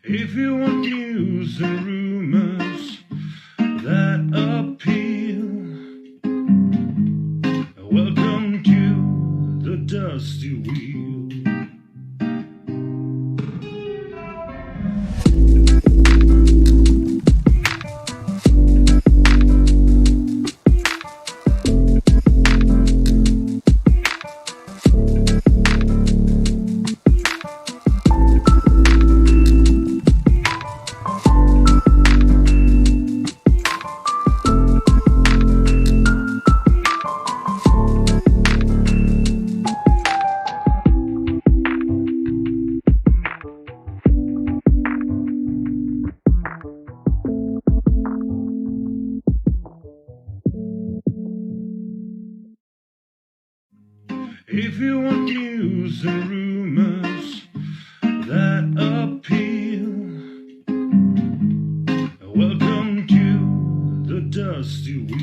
If you want news and rumors that appeal, welcome to the Dusty Wheel. If you want news and rumors that appeal, welcome to the Dusty Wheel.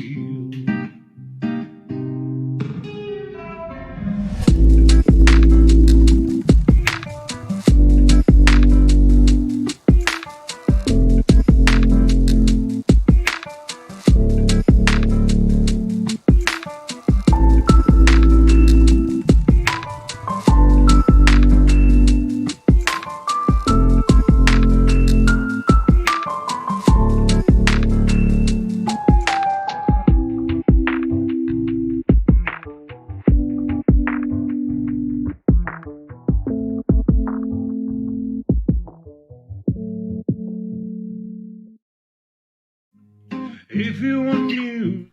If you want news.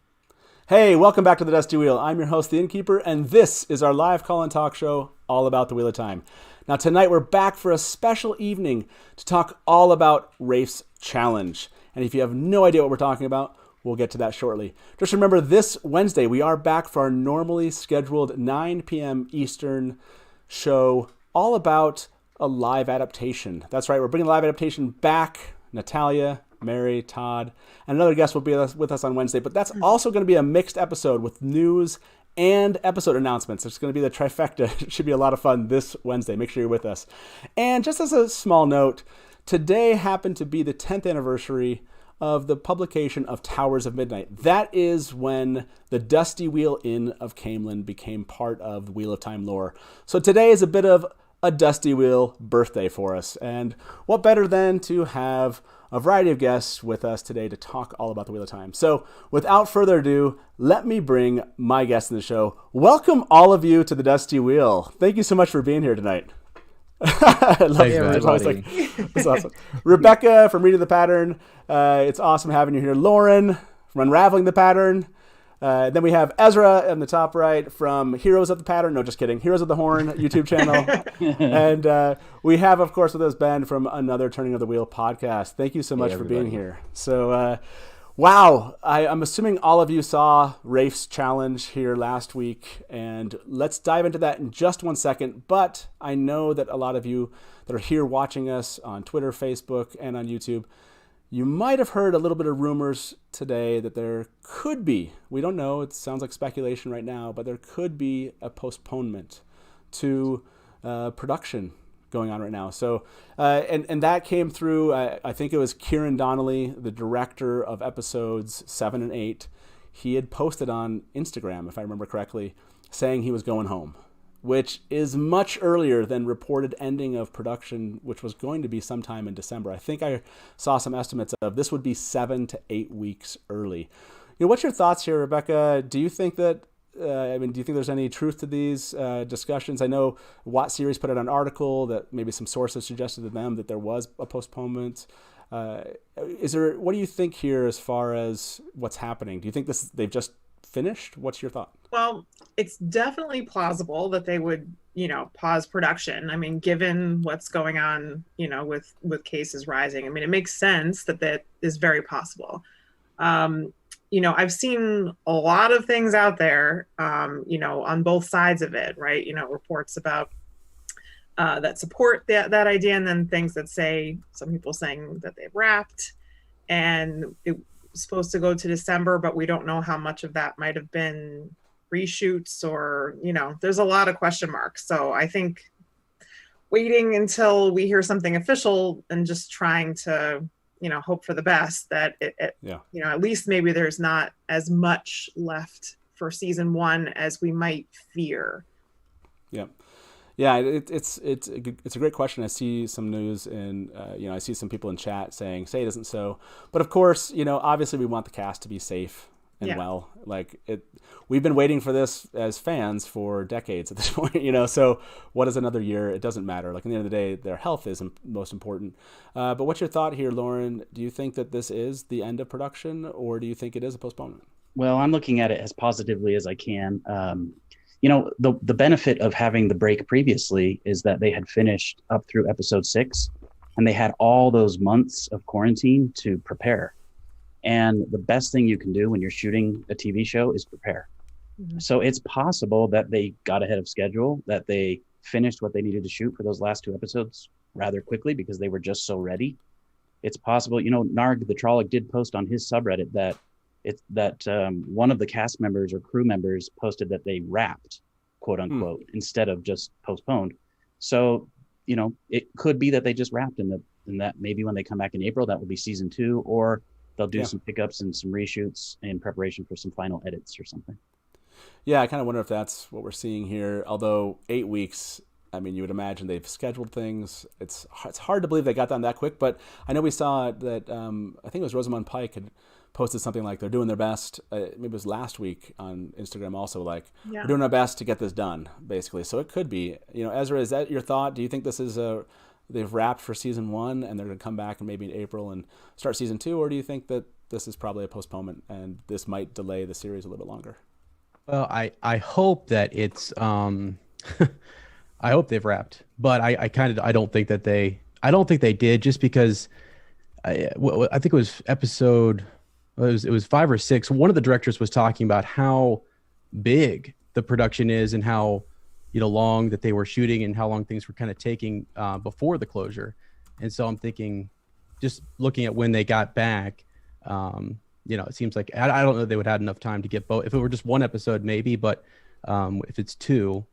Hey, welcome back to the Dusty Wheel. I'm your host, the Innkeeper, and this is our live call-in talk show all about the Wheel of Time. Now, tonight we're back for a special evening to talk all about Rafe'S challenge. And if you have no idea what we're talking about, we'll get to that shortly. Just remember, this Wednesday we are back for our normally scheduled 9 p.m. Eastern show all about a live adaptation. That's right, we're bringing the live adaptation back. Natalia, Mary, Todd, and another guest will be with us on Wednesday. But that's also going to be a mixed episode with news and episode announcements. It's going to be the trifecta. It should be a lot of fun this Wednesday. Make sure you're with us. And just as a small note, today happened to be the 10th anniversary of the publication of Towers of Midnight. That is when the Dusty Wheel Inn of Camelin became part of the Wheel of Time lore. So today is a bit of a Dusty Wheel birthday for us. And what better than to have a variety of guests with us today to talk all about the Wheel of Time. So without further ado, let me bring my guest in the show. Welcome all of you to the Dusty Wheel. Thank you so much for being here tonight. I love it. It's awesome. Rebecca from Reading the Pattern. It's awesome having you here. Lauren from Unraveling the Pattern. Then we have Ezra in the top right from Heroes of the Pattern. No, just kidding. Heroes of the Horn YouTube channel. And we have, of course, with us Ben from another Turning of the Wheel podcast. Thank you so much for being here. So, wow. I'm assuming all of you saw Rafe'S challenge here last week. And let's dive into that in just one second. But I know that a lot of you that are here watching us on Twitter, Facebook, and on YouTube, you might have heard a little bit of rumors today that there could be, we don't know, it sounds like speculation right now, but there could be a postponement to production going on right now. So, and that came through, I think it was Kieran Donnelly, the director of episodes 7 and 8. He had posted on Instagram, if I remember correctly, saying he was going home, which is much earlier than reported ending of production, which was going to be sometime in December. I think I saw some estimates of this would be 7 to 8 weeks early. What's your thoughts here, Rebecca? Do you think that, do you think there's any truth to these discussions? I know Watt Series put out an article that maybe some sources suggested to them that there was a postponement. What do you think here as far as what's happening? Do you think they've just finished? What's your thought? Well, it's definitely plausible that they would, pause production. I mean, given what's going on, with cases rising, I mean, it makes sense that is very possible. I've seen a lot of things out there, on both sides of it, right? Reports about that support that idea, and then things that say, some people saying that they've wrapped and it was supposed to go to December, but we don't know how much of that might have been reshoots or, there's a lot of question marks. So I think waiting until we hear something official and just trying to, hope for the best that at least maybe there's not as much left for season 1 as we might fear. Yeah. Yeah, it's a great question. I see some news and I see some people in chat saying, "Say it isn't so," but of course, obviously we want the cast to be safe and well. Like we've been waiting for this as fans for decades at this point. So what is another year? It doesn't matter. Like at the end of the day, their health is most important. But what's your thought here, Lauren? Do you think that this is the end of production, or do you think it is a postponement? Well, I'm looking at it as positively as I can. The benefit of having the break previously is that they had finished up through episode 6 and they had all those months of quarantine to prepare. And the best thing you can do when you're shooting a TV show is prepare. Mm-hmm. So it's possible that they got ahead of schedule, that they finished what they needed to shoot for those last 2 episodes rather quickly because they were just so ready. It's possible, Narg the Trolloc did post on his subreddit that one of the cast members or crew members posted that they wrapped, quote unquote, instead of just postponed. So, it could be that they just wrapped and that maybe when they come back in April, that will be season 2, or they'll do some pickups and some reshoots in preparation for some final edits or something. Yeah, I kind of wonder if that's what we're seeing here. Although 8 weeks, I mean, you would imagine they've scheduled things. It's hard to believe they got done that quick, but I know we saw that, I think it was Rosamund Pike had posted something like they're doing their best. Maybe it was last week on Instagram also, like, we're doing our best to get this done, basically. So it could be, Ezra, is that your thought? Do you think this is they've wrapped for season 1 and they're going to come back and maybe in April and start season 2? Or do you think that this is probably a postponement and this might delay the series a little bit longer? Well, I hope that it's, I hope they've wrapped, but I don't think they did, just because I think it was episode, it was 5 or 6. One of the directors was talking about how big the production is and how, long that they were shooting and how long things were kind of taking before the closure. And so I'm thinking, just looking at when they got back, it seems like, I don't know if they would have enough time to get both. If it were just 1 episode, maybe, but if it's 2,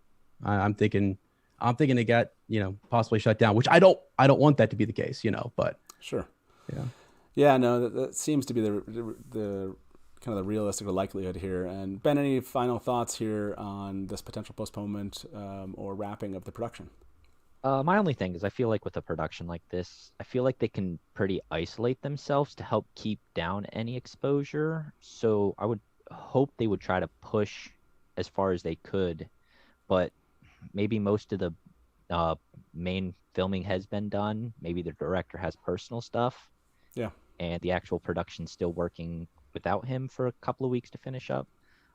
I'm thinking they got, possibly shut down, which I don't want that to be the case, but sure. Yeah. Yeah, no, that seems to be the kind of the realistic likelihood here. And Ben, any final thoughts here on this potential postponement or wrapping of the production? My only thing is I feel like with a production like this, I feel like they can pretty isolate themselves to help keep down any exposure. So I would hope they would try to push as far as they could, but maybe most of the main filming has been done. Maybe the director has personal stuff. Yeah. And the actual production's still working without him for a couple of weeks to finish up.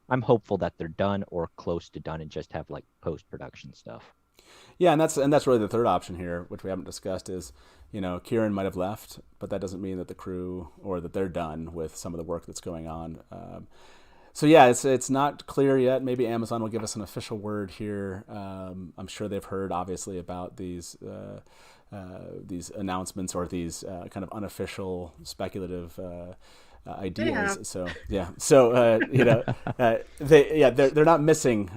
I'm hopeful that they're done or close to done and just have like post-production stuff. Yeah, and that's really the third option here, which we haven't discussed, is, Kieran might have left, but that doesn't mean that the crew or that they're done with some of the work that's going on. So yeah, it's not clear yet. Maybe Amazon will give us an official word here. I'm sure they've heard obviously about these announcements or these kind of unofficial speculative ideas. Yeah. They're not missing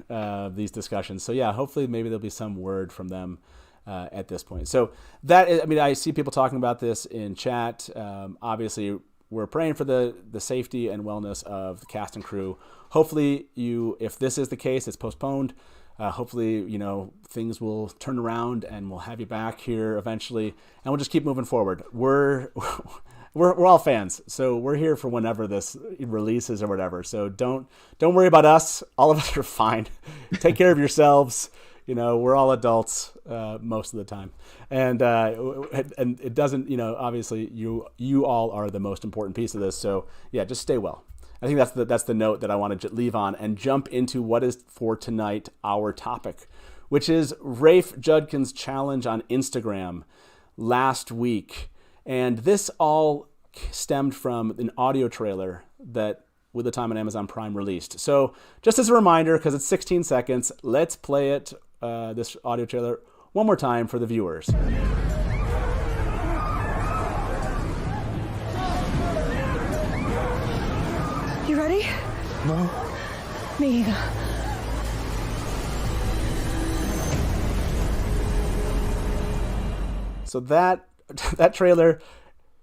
these discussions. So yeah, hopefully maybe there'll be some word from them at this point. So that is, I see people talking about this in chat. Obviously, we're praying for the safety and wellness of the cast and crew. Hopefully, if this is the case, it's postponed. Hopefully, things will turn around and we'll have you back here eventually, and we'll just keep moving forward. We're all fans, so we're here for whenever this releases or whatever. So don't worry about us. All of us are fine. Take care of yourselves. We're all adults most of the time, and it doesn't. Obviously, you all are the most important piece of this. So yeah, just stay well. I think that's the note that I want to leave on and jump into what is for tonight our topic, which is Rafe Judkin's challenge on Instagram last week. And this all stemmed from an audio trailer that With the Time on Amazon Prime released. So just as a reminder, because it's 16 seconds, let's play it, this audio trailer, one more time for the viewers. You ready? No. Me either. So that trailer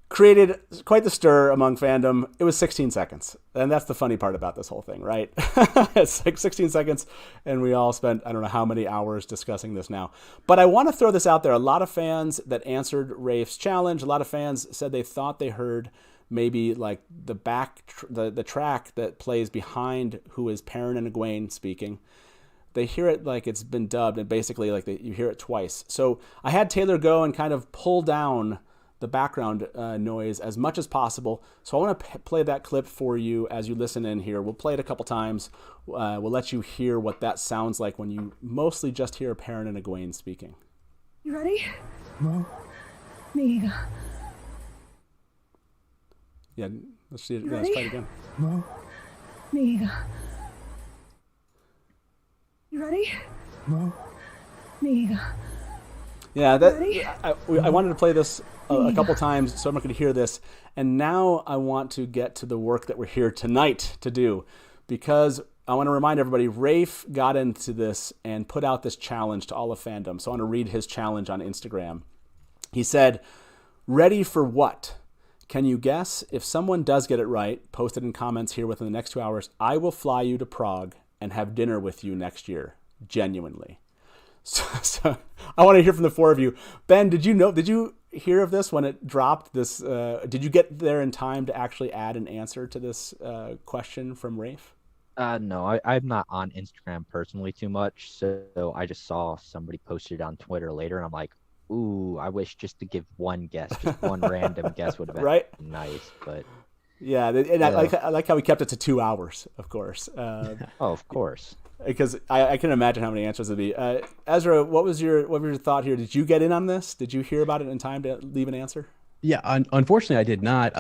created quite the stir among fandom. It was 16 seconds. And that's the funny part about this whole thing, right? It's like 16 seconds, and we all spent, I don't know how many hours discussing this now. But I want to throw this out there. A lot of fans that answered Rafe's challenge, a lot of fans said they thought they heard maybe like the the track that plays behind who is Perrin and Egwene speaking. They hear it like it's been dubbed, and basically like you hear it twice. So I had Taylor go and kind of pull down the background noise as much as possible. So I want to play that clip for you as you listen in here. We'll play it a couple times. We'll let you hear what that sounds like when you mostly just hear Perrin and Egwene speaking. You ready? Me. Yeah, let's see it. Yeah, let's try it again. Me. You ready? Me. Yeah, I wanted to play this a couple times, so I'm not going to hear this. And now I want to get to the work that we're here tonight to do, because I want to remind everybody, Rafe got into this and put out this challenge to all of fandom. So I want to read his challenge on Instagram. He said, "Ready for what? Can you guess? If someone does get it right, post it in comments here within the next 2 hours. I will fly you to Prague and have dinner with you next year. Genuinely." So I want to hear from the four of you. Ben, did you hear of this when it dropped? Did you get there in time to actually add an answer to this question from Rafe? No, I'm not on Instagram personally too much, so I just saw somebody posted it on Twitter later, and I'm like, ooh, I wish just to give one guess, just one random guess would have been right? Nice, but yeah, and I like how we kept it to 2 hours, of course. Oh, of course. Because I can imagine how many answers it'd be. Ezra, what was your thought here? Did you get in on this? Did you hear about it in time to leave an answer? Yeah, unfortunately, I did not.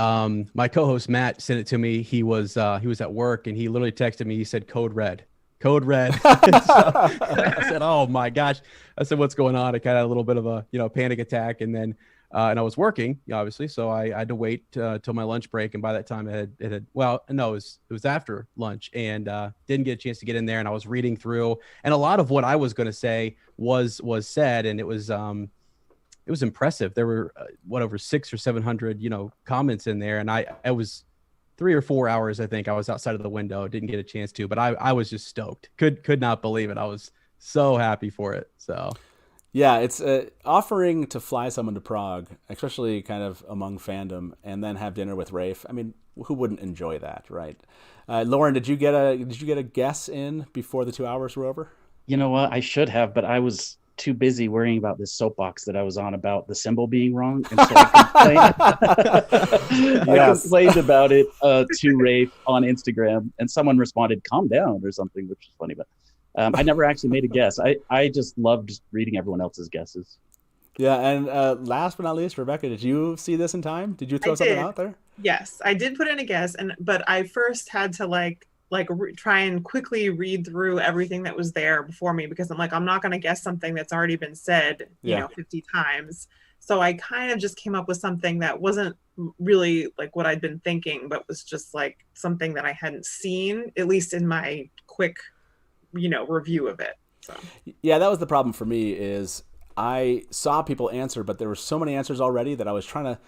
My co-host Matt sent it to me. He was at work, and he literally texted me. He said, "Code red." So I said, "Oh my gosh!" I said, "What's going on?" I kind of had a little bit of a panic attack, and then and I was working, obviously, so I had to wait till my lunch break, and by that time it was after lunch, and didn't get a chance to get in there, and I was reading through, and a lot of what I was going to say was said, and it was impressive. There were over 600 or 700 comments in there, and I was 3 or 4 hours, I think. I was outside of the window, didn't get a chance to, but I was just stoked. Could not believe it. I was so happy for it. So yeah, it's offering to fly someone to Prague, especially kind of among fandom, and then have dinner with Rafe. I mean, who wouldn't enjoy that, right? Lauren, did you get a guess in before the 2 hours were over? You know what? I should have, but I was too busy worrying about this soapbox that I was on about the symbol being wrong, and so I complained. I complained about it to Rafe on Instagram, and someone responded, "Calm down" or something, which is funny, but I never actually made a guess. I just loved reading everyone else's guesses. Yeah, and last but not least, Rebecca, did you see this in time? Did you throw something out there? Yes, I did put in a guess, but I first had to try and quickly read through everything that was there before me, because I'm like, I'm not going to guess something that's already been said, 50 times. So I kind of just came up with something that wasn't really like what I'd been thinking, but was just like something that I hadn't seen, at least in my quick, review of it. So yeah, that was the problem for me. Is I saw people answer, but there were so many answers already that I was trying to,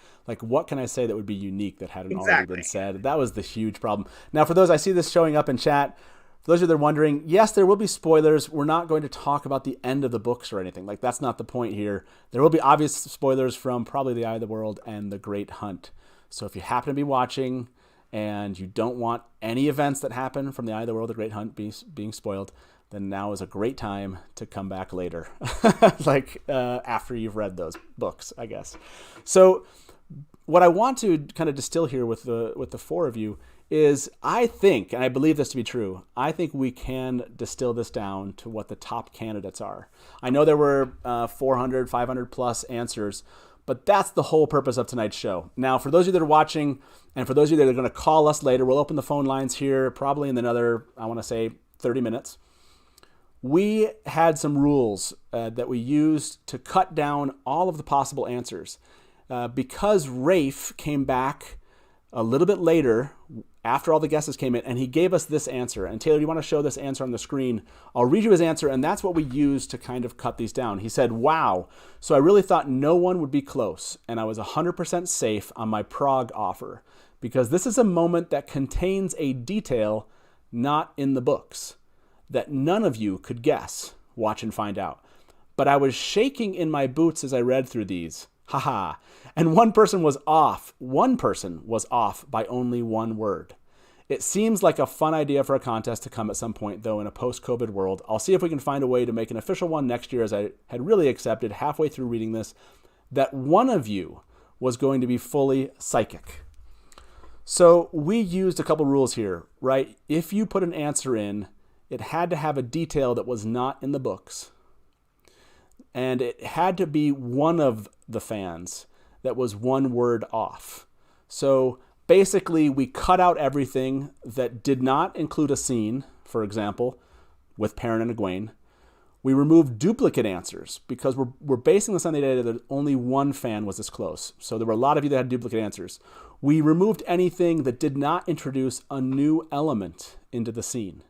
what can I say that would be unique that hadn't already been said? That was the huge problem. Now, for those, I see this showing up in chat. For those of you that are wondering, yes, there will be spoilers. We're not going to talk about the end of the books or anything. That's not the point here. There will be obvious spoilers from probably The Eye of the World and The Great Hunt. So if you happen to be watching and you don't want any events that happen from The Eye of the World, The Great Hunt being spoiled, then now is a great time to come back later, after you've read those books, I guess. So what I want to kind of distill here with the four of you is, I think, and I believe this to be true, I think we can distill this down to what the top candidates are. I know there were 400, 500 plus answers, but that's the whole purpose of tonight's show. Now, for those of you that are watching, and for those of you that are going to call us later, we'll open the phone lines here probably in another, 30 minutes. We had some rules that we used to cut down all of the possible answers. Because Rafe came back a little bit later after all the guesses came in, and he gave us this answer. And Taylor, you want to show this answer on the screen? I'll read you his answer, and that's what we use to kind of cut these down. He said, wow, so I really thought no one would be close, and I was 100% safe on my Prague offer, because this is a moment that contains a detail not in the books that none of you could guess. Watch and find out. But I was shaking in my boots as I read through these. Haha. And one person was off. One person was off by only one word. It seems like a fun idea for a contest to come at some point, though, in a post-COVID world. I'll see if we can find a way to make an official one next year, as I had really accepted halfway through reading this that one of you was going to be fully psychic. So we used a couple rules here, right? If you put an answer in, it had to have a detail that was not in the books. And it had to be one of the fans that was one word off. So basically, we cut out everything that did not include a scene, for example, with Perrin and Egwene. We removed duplicate answers because we're basing this on the idea that only one fan was this close. So there were a lot of you that had duplicate answers. We removed anything that did not introduce a new element into the scene.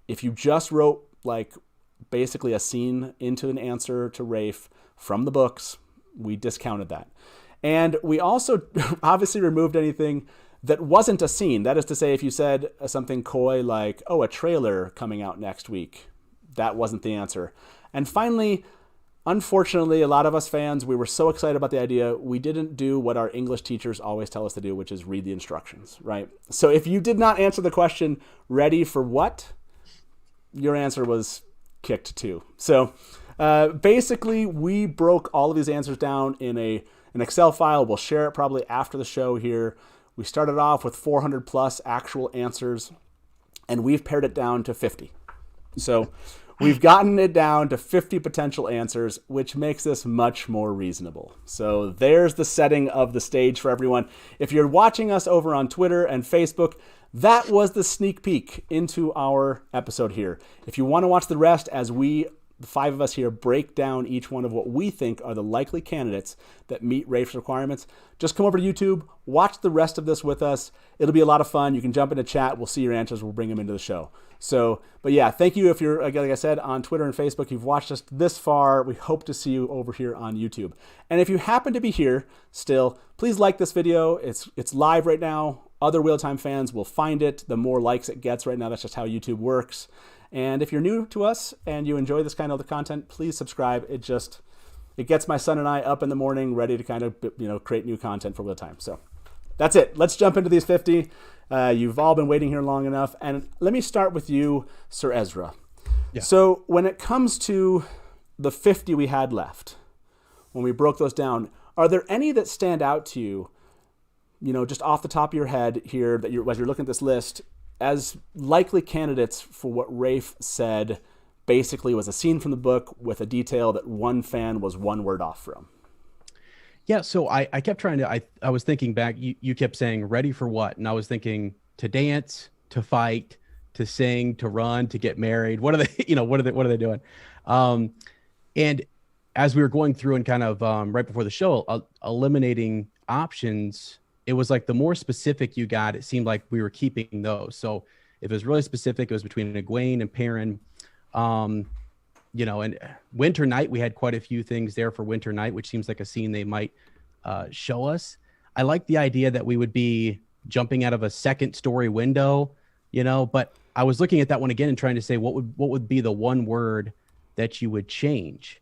If you just wrote like basically a scene into an answer to Rafe from the books, we discounted that. And we also obviously removed anything that wasn't a scene. That is to say, if you said something coy like, oh, a trailer coming out next week, that wasn't the answer. And finally, unfortunately, a lot of us fans, we were so excited about the idea, we didn't do what our English teachers always tell us to do, which is read the instructions, right? So if you did not answer the question, ready for what? Your answer was kicked too. So basically, we broke all of these answers down in an Excel file. We'll share it probably after the show here. We started off with 400 plus actual answers, and we've pared it down to 50. So we've gotten it down to 50 potential answers, which makes this much more reasonable. So there's the setting of the stage for everyone. If you're watching us over on Twitter and Facebook, that was the sneak peek into our episode here. If you want to watch the rest as we, the five of us here, break down each one of what we think are the likely candidates that meet Rafe's requirements, just come over to YouTube, watch the rest of this with us. It'll be a lot of fun. You can jump into chat. We'll see your answers. We'll bring them into the show. So, but yeah, thank you if you're, like I said, on Twitter and Facebook, you've watched us this far. We hope to see you over here on YouTube. And if you happen to be here still, please like this video. It's live right now. Other Wheel Time fans will find it. The more likes it gets right now, that's just how YouTube works. And if you're new to us and you enjoy this kind of content, please subscribe. It gets my son and I up in the morning ready to kind of, create new content for Wheel Time. So that's it. Let's jump into these 50. You've all been waiting here long enough. And let me start with you, Sir Ezra. Yeah. So when it comes to the 50 we had left, when we broke those down, are there any that stand out to you, just off the top of your head here, that as you're looking at this list, as likely candidates for what Rafe said basically was a scene from the book with a detail that one fan was one word off from? Yeah, so I kept trying to, I was thinking back, you kept saying ready for what? And I was thinking to dance, to fight, to sing, to run, to get married. What are they, what are they doing? And as we were going through and kind of right before the show, eliminating options, it was like the more specific you got, it seemed like we were keeping those. So if it was really specific, it was between Egwene and Perrin. And Winter Night, we had quite a few things there for Winter Night, which seems like a scene they might show us. I like the idea that we would be jumping out of a second story window, but I was looking at that one again and trying to say what would be the one word that you would change.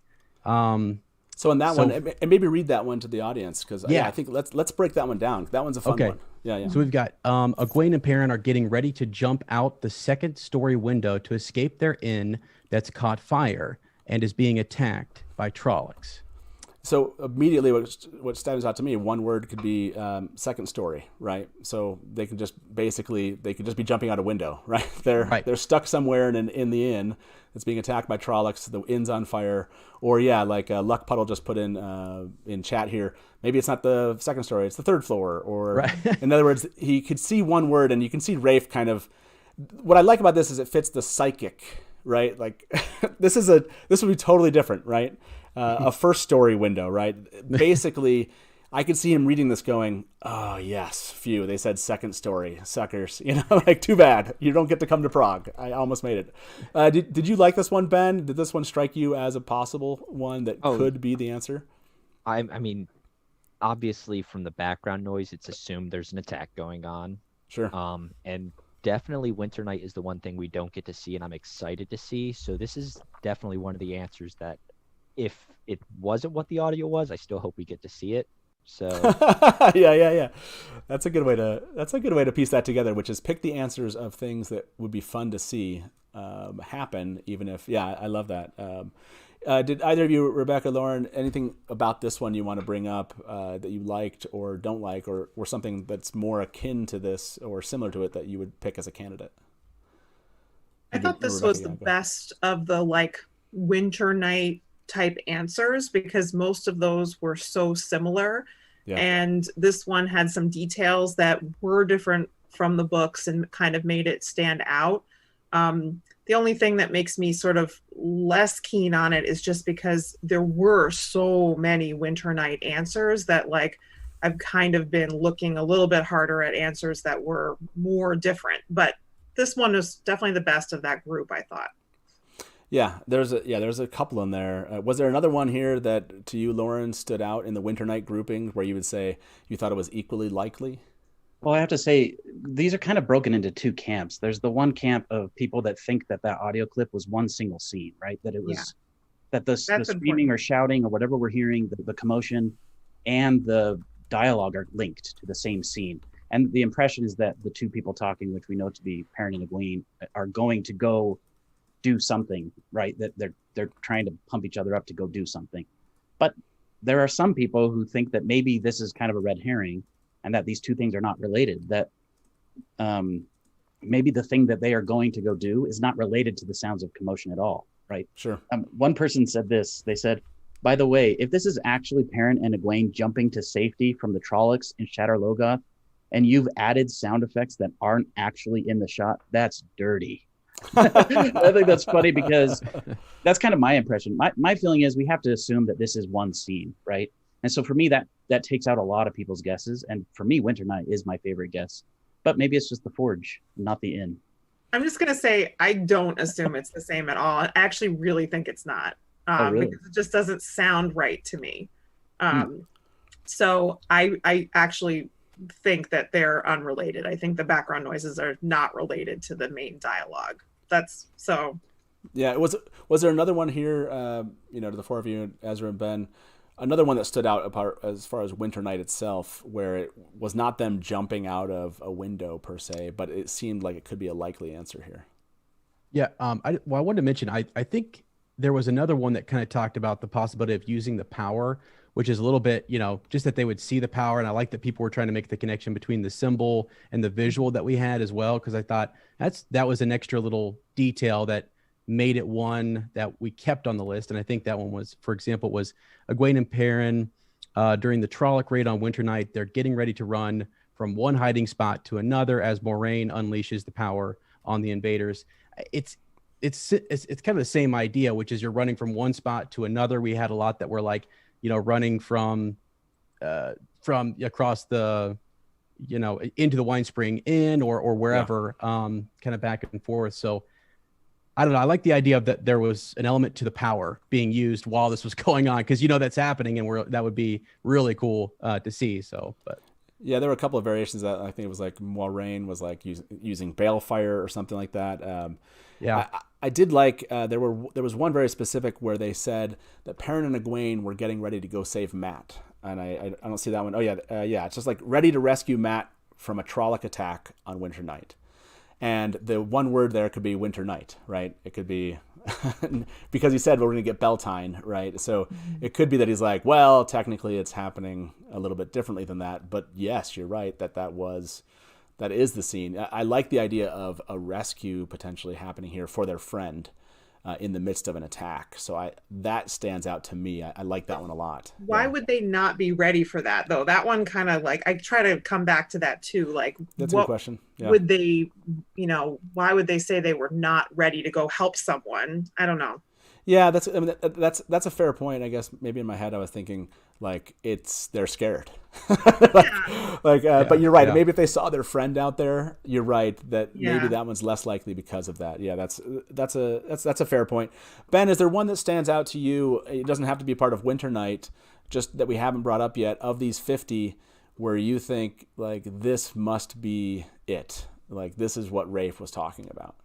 So in that one, and maybe read that one to the audience, because I think let's break that one down. That one's a fun one. Yeah. So we've got Egwene and Perrin are getting ready to jump out the second story window to escape their inn that's caught fire and is being attacked by Trollocs. So immediately what stands out to me, one word could be second story, right? So they could just be jumping out a window, right? They're stuck somewhere in the inn that's being attacked by Trollocs. The inn's on fire. Or like Luck Puddle just put in chat here, maybe it's not the second story, it's the third floor. Or right. In other words, he could see one word, and you can see Rafe kind of, what I like about this is it fits the psychic, right? Like this would be totally different, right? A first story window, right? Basically, I could see him reading this going, oh, yes, phew, they said second story, suckers. You know, like, too bad. You don't get to come to Prague. I almost made it. Did you like this one, Ben? Did this one strike you as a possible one that could be the answer? I mean, obviously from the background noise, it's assumed there's an attack going on. Sure. And definitely Winter Night is the one thing we don't get to see, and I'm excited to see. So this is definitely one of the answers that if it wasn't what the audio was, I still hope we get to see it. So yeah. That's a good way to piece that together, which is pick the answers of things that would be fun to see happen, even if I love that. Did either of you, Rebecca, Lauren, anything about this one you want to bring up that you liked or don't like, or something that's more akin to this or similar to it that you would pick as a candidate? I thought this was the best of the like Winter Night type answers, because most of those were so similar. Yeah. And this one had some details that were different from the books and kind of made it stand out. The only thing that makes me sort of less keen on it is just because there were so many Winter Night answers that like I've kind of been looking a little bit harder at answers that were more different. But this one was definitely the best of that group, I thought. Yeah, there's a couple in there. Was there another one here that to you, Lauren, stood out in the Winter Night grouping where you would say you thought it was equally likely? Well, I have to say, these are kind of broken into two camps. There's the one camp of people that think that audio clip was one single scene, right? That it was that the screaming or shouting or whatever we're hearing, the commotion and the dialogue are linked to the same scene. And the impression is that the two people talking, which we know to be Perrin and Egwene, are going to go do something, right? That they're trying to pump each other up to go do something. But there are some people who think that maybe this is kind of a red herring and that these two things are not related, that maybe the thing that they are going to go do is not related to the sounds of commotion at all, right? Sure. One person said this, they said, by the way, if this is actually Perrin and Egwene jumping to safety from the Trollocs in Shadar Logoth, and you've added sound effects that aren't actually in the shot, that's dirty. I think that's funny because that's kind of my impression. My feeling is we have to assume that this is one scene, right? And so for me, that takes out a lot of people's guesses. And for me, Winter Night is my favorite guess. But maybe it's just the Forge, not the Inn. I'm just going to say I don't assume it's the same at all. I actually really think it's not. Really? Because it just doesn't sound right to me. So I actually think that they're unrelated. I think the background noises are not related to the main dialogue. That's so. Yeah. Was there another one here, to the four of you, Ezra and Ben, another one that stood out apart as far as Winter Night itself, where it was not them jumping out of a window per se, but it seemed like it could be a likely answer here. Yeah. I wanted to mention, I think there was another one that kind of talked about the possibility of using the power, which is a little bit, just that they would see the power. And I like that people were trying to make the connection between the symbol and the visual that we had as well, because I thought that was an extra little detail that made it one that we kept on the list. And I think that one was, for example, was Egwene and Perrin during the Trolloc raid on Winter Night. They're getting ready to run from one hiding spot to another as Moraine unleashes the power on the invaders. It's kind of the same idea, which is you're running from one spot to another. We had a lot that were like, running from across the, into the Wine Spring Inn or wherever, kind of back and forth. So I don't know. I like the idea of that there was an element to the power being used while this was going on, because that's happening, and that would be really cool to see. So, but. Yeah, there were a couple of variations that I think it was like Moraine was like using balefire or something like that. I did like there was one very specific where they said that Perrin and Egwene were getting ready to go save Matt, and I don't see that one. Oh yeah, it's just like ready to rescue Matt from a Trolloc attack on Winter Night, and the one word there could be Winter Night, right? It could be because he said we're going to get Beltane, right? So it could be that he's like, well, technically it's happening a little bit differently than that, but yes, you're right that is the scene. I like the idea of a rescue potentially happening here for their friend in the midst of an attack. So that stands out to me. I like that one a lot. Why would they not be ready for that though? That one kind of like, I try to come back to that too. Like, that's a good question. Yeah. Would they, why would they say they were not ready to go help someone? I don't know. Yeah, that's a fair point. I guess maybe in my head I was thinking like they're scared. But you're right. Yeah. Maybe if they saw their friend out there, you're right that Yeah. maybe that one's less likely because of that. Yeah, that's a fair point. Ben, is there one that stands out to you? It doesn't have to be part of Winter Night, just that we haven't brought up yet of these 50 where you think like this must be it. Like this is what Rafe was talking about.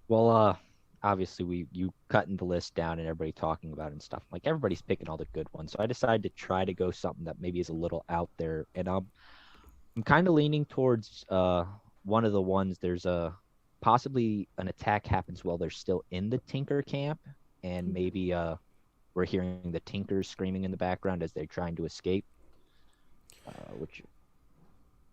Well, obviously you cutting the list down and everybody talking about it and stuff. Like everybody's picking all the good ones. So I decided to try to go something that maybe is a little out there. And I'm kind of leaning towards one of the ones. There's possibly an attack happens while they're still in the Tinker camp, and maybe we're hearing the Tinkers screaming in the background as they're trying to escape.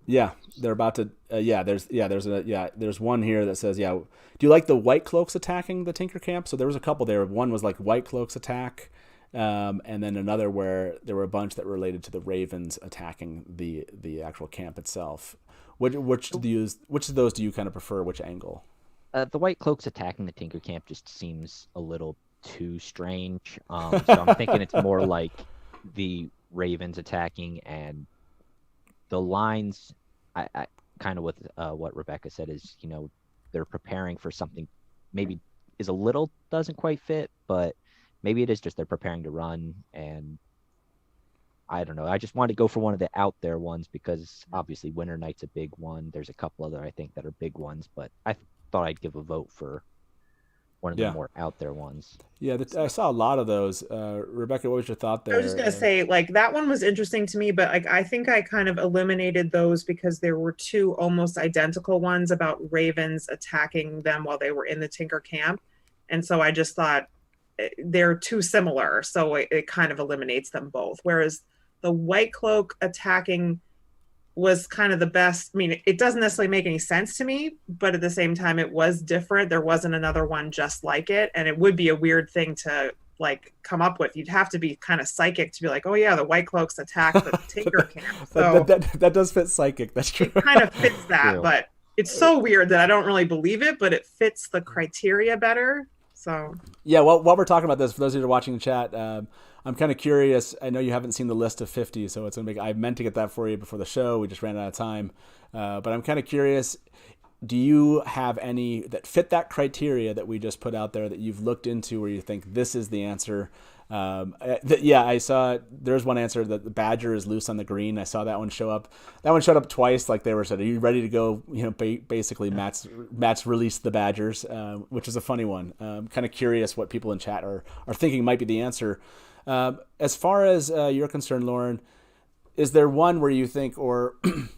Yeah, they're about to. There's one here that says, "Yeah, do you like the White Cloaks attacking the Tinker camp?" So there was a couple there. One was like White Cloaks attack, and then another where there were a bunch that related to the Ravens attacking the actual camp itself. Which of those do you kind of prefer? Which angle? The White Cloaks attacking the Tinker camp just seems a little too strange. So I'm thinking it's more like the Ravens attacking, and the lines. I kind of with what Rebecca said is, they're preparing for something maybe is a little doesn't quite fit, but maybe it is just they're preparing to run. And I don't know. I just wanted to go for one of the out there ones because obviously Winter Night's a big one. There's a couple other I think that are big ones, but I thought I'd give a vote for one of the more out there ones. Yeah, I saw a lot of those. Rebecca, what was your thought there? I was just gonna say, like, that one was interesting to me, but like I think I kind of eliminated those because there were two almost identical ones about ravens attacking them while they were in the Tinker camp, and so I just thought they're too similar, so it kind of eliminates them both. Whereas the White Cloak attacking was kind of the best. I mean, it doesn't necessarily make any sense to me, but at the same time, it was different. There wasn't another one just like it, and it would be a weird thing to like come up with. You'd have to be kind of psychic to be like, oh yeah, the White Cloaks attack the Tinker camp. So that does fit psychic. That's true. It kind of fits that, True. but it's so weird that I don't really believe it, but it fits the criteria better. So yeah, well, while we're talking about this, for those of you who are watching the chat, I'm kind of curious. I know you haven't seen the list of 50, so it's gonna I meant to get that for you before the show. We just ran out of time, but I'm kind of curious. Do you have any that fit that criteria that we just put out there that you've looked into where you think this is the answer? I saw there's one answer that the badger is loose on the green. I saw that one show up. That one showed up twice. Like they were said, are you ready to go? Basically Matt's released the badgers, which is a funny one. Kind of curious what people in chat are thinking might be the answer. As far as you're concerned, Lauren, is there one where you think, or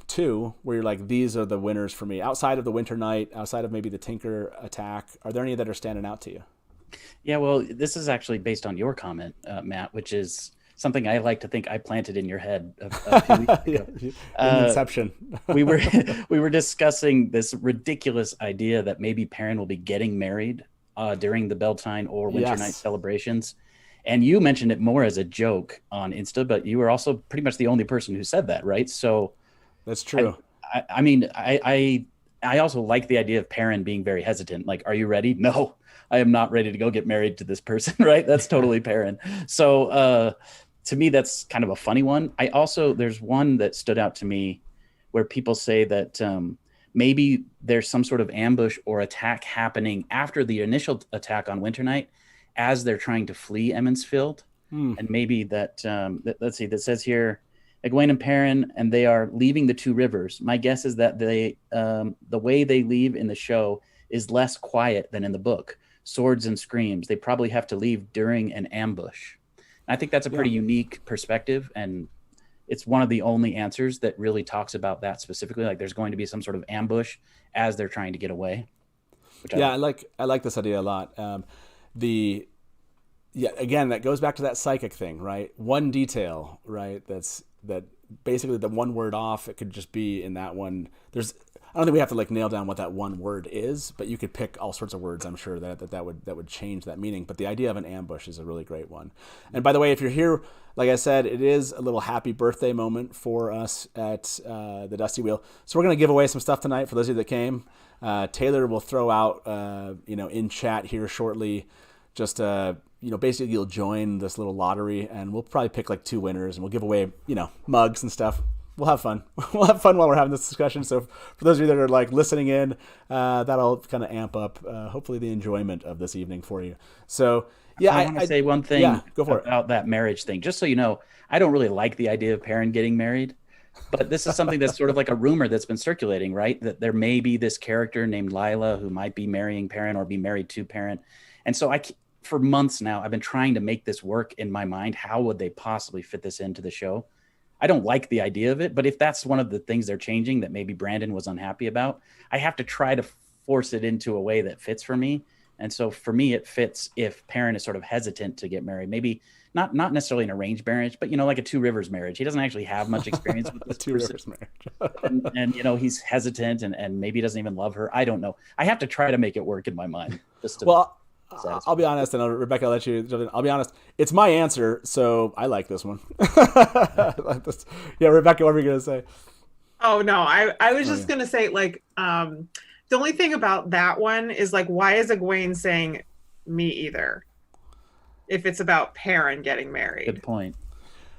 two, where you're like, these are the winners for me? Outside of the Winter Night, outside of maybe the Tinker attack, are there any that are standing out to you? Yeah, well, this is actually based on your comment, Matt, which is something I like to think I planted in your head a few weeks ago. In Inception. we were discussing this ridiculous idea that maybe Perrin will be getting married during the Beltane or Winter Night celebrations. And you mentioned it more as a joke on Insta, but you were also pretty much the only person who said that, right? So that's true. I also like the idea of Perrin being very hesitant. Like, are you ready? No, I am not ready to go get married to this person, right? That's totally Perrin. So to me, that's kind of a funny one. There's one that stood out to me where people say that maybe there's some sort of ambush or attack happening after the initial attack on Winter Night, as they're trying to flee Emmonsfield. And maybe that let's see, that says here, Egwene and Perrin, and they are leaving the two rivers. My guess is that they the way they leave in the show is less quiet than in the book. Swords and screams. They probably have to leave during an ambush. And I think that's a pretty unique perspective, and it's one of the only answers that really talks about that specifically. Like there's going to be some sort of ambush as they're trying to get away. I like this idea a lot. Again, that goes back to that psychic thing, right? One detail, right? That basically the one word off. It could just be in that one. I don't think we have to like nail down what that one word is, but you could pick all sorts of words. I'm sure that would change that meaning. But the idea of an ambush is a really great one. And by the way, if you're here, like I said, it is a little happy birthday moment for us at the Dusty Wheel. So we're gonna give away some stuff tonight for those of you that came. Taylor will throw out, in chat here shortly, just basically you'll join this little lottery, and we'll probably pick like 2 winners, and we'll give away mugs and stuff. We'll have fun. We'll have fun while we're having this discussion. So for those of you that are like listening in, that'll kind of amp up hopefully the enjoyment of this evening for you. So yeah, I want to say one thing go for about that marriage thing, just so you know. I don't really like the idea of Perrin getting married, but this is something that's sort of like a rumor that's been circulating, right? That there may be this character named Lila who might be marrying Perrin or be married to Perrin. And so for months now, I've been trying to make this work in my mind. How would they possibly fit this into the show? I don't like the idea of it, but if that's one of the things they're changing that maybe Brandon was unhappy about, I have to try to force it into a way that fits for me. And so for me, it fits if Perrin is sort of hesitant to get married. Maybe not necessarily an arranged marriage, but, like a Two Rivers marriage. He doesn't actually have much experience with this Two Rivers marriage. and he's hesitant and maybe he doesn't even love her. I don't know. I have to try to make it work in my mind. I'll be honest, and Rebecca, I'll let you jump in. I'll be honest. It's my answer, so I like this one. Yeah, Rebecca, what were you going to say? Oh, no. I was just going to say, like, the only thing about that one is, like, why is Egwene saying me either? If it's about Perrin getting married. Good point.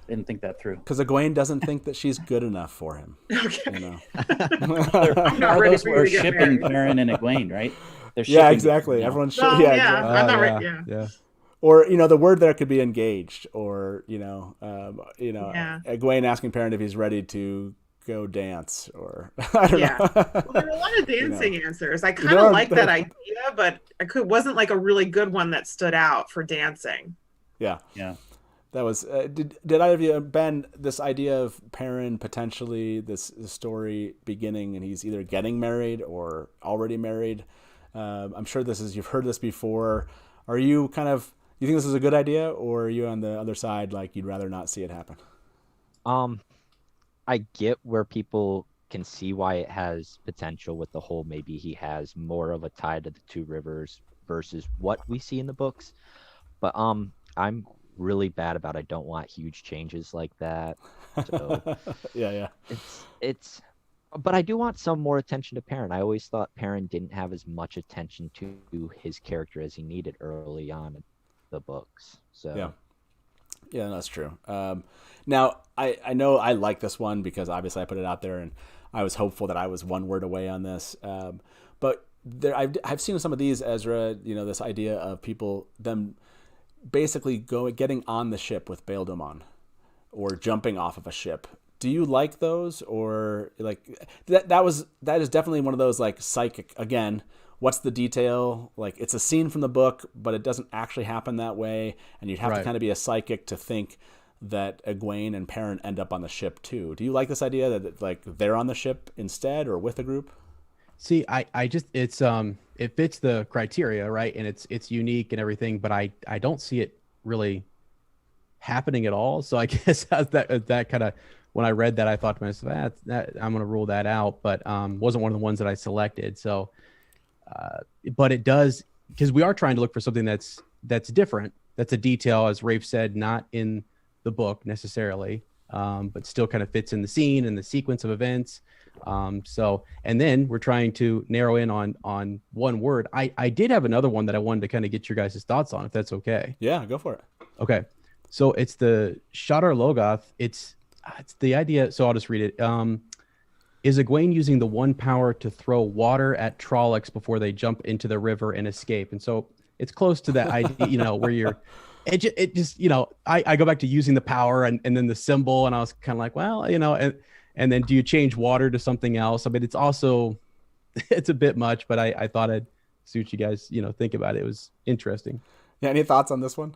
Didn't think that through. Because Egwene doesn't think that she's good enough for him. Okay. I'm not ready for shipping Perrin and Egwene, right? Yeah, exactly. Everyone's exactly. I'm not ready. Yeah. Or the word there could be engaged, or Egwene asking Perrin if he's ready to go dance, or I don't know. Well, there are a lot of dancing answers. I kind of like that idea, but wasn't like a really good one that stood out for dancing. Yeah. That was did either of you, Ben, this idea of Perrin potentially this story beginning and he's either getting married or already married? I'm sure you've heard this before. Are you you think this is a good idea, or are you on the other side, like you'd rather not see it happen? I get where people can see why it has potential with the whole maybe he has more of a tie to the Two Rivers versus what we see in the books. But I'm really bad about I don't want huge changes like that. So yeah. It's but I do want some more attention to Perrin. I always thought Perrin didn't have as much attention to his character as he needed early on in the books. So yeah, that's true. Now I know I like this one because obviously I put it out there and I was hopeful that I was one word away on this. But I've seen some of these, Ezra, this idea of them basically getting on the ship with Bail Domon or jumping off of a ship. Do you like those, or like that is definitely one of those like psychic, again, what's the detail? Like it's a scene from the book, but it doesn't actually happen that way. And you'd have to kind of be a psychic to think that Egwene and Perrin end up on the ship too. Do you like this idea that like they're on the ship instead or with a group? See, I just, it fits the criteria, right? And it's unique and everything, but I don't see it really happening at all. So I guess that kind of, when I read that, I thought to myself, I'm going to rule that out, but wasn't one of the ones that I selected. So, but it does, because we are trying to look for something that's different. That's a detail, as Rafe said, not in the book necessarily, but still kind of fits in the scene and the sequence of events. So, and then we're trying to narrow in on one word. I did have another one that I wanted to kind of get your guys' thoughts on, if that's okay. Yeah, go for it. Okay. So it's the Shadar logoth. It's the idea. So I'll just read it. Is Egwene using the one power to throw water at Trollocs before they jump into the river and escape? And so it's close to that idea, where you're, it just, I go back to using the power and then the symbol. And I was kind of like, well, and then do you change water to something else? I mean, it's also, it's a bit much, but I thought I'd see what you guys, think about it. It was interesting. Yeah. Any thoughts on this one?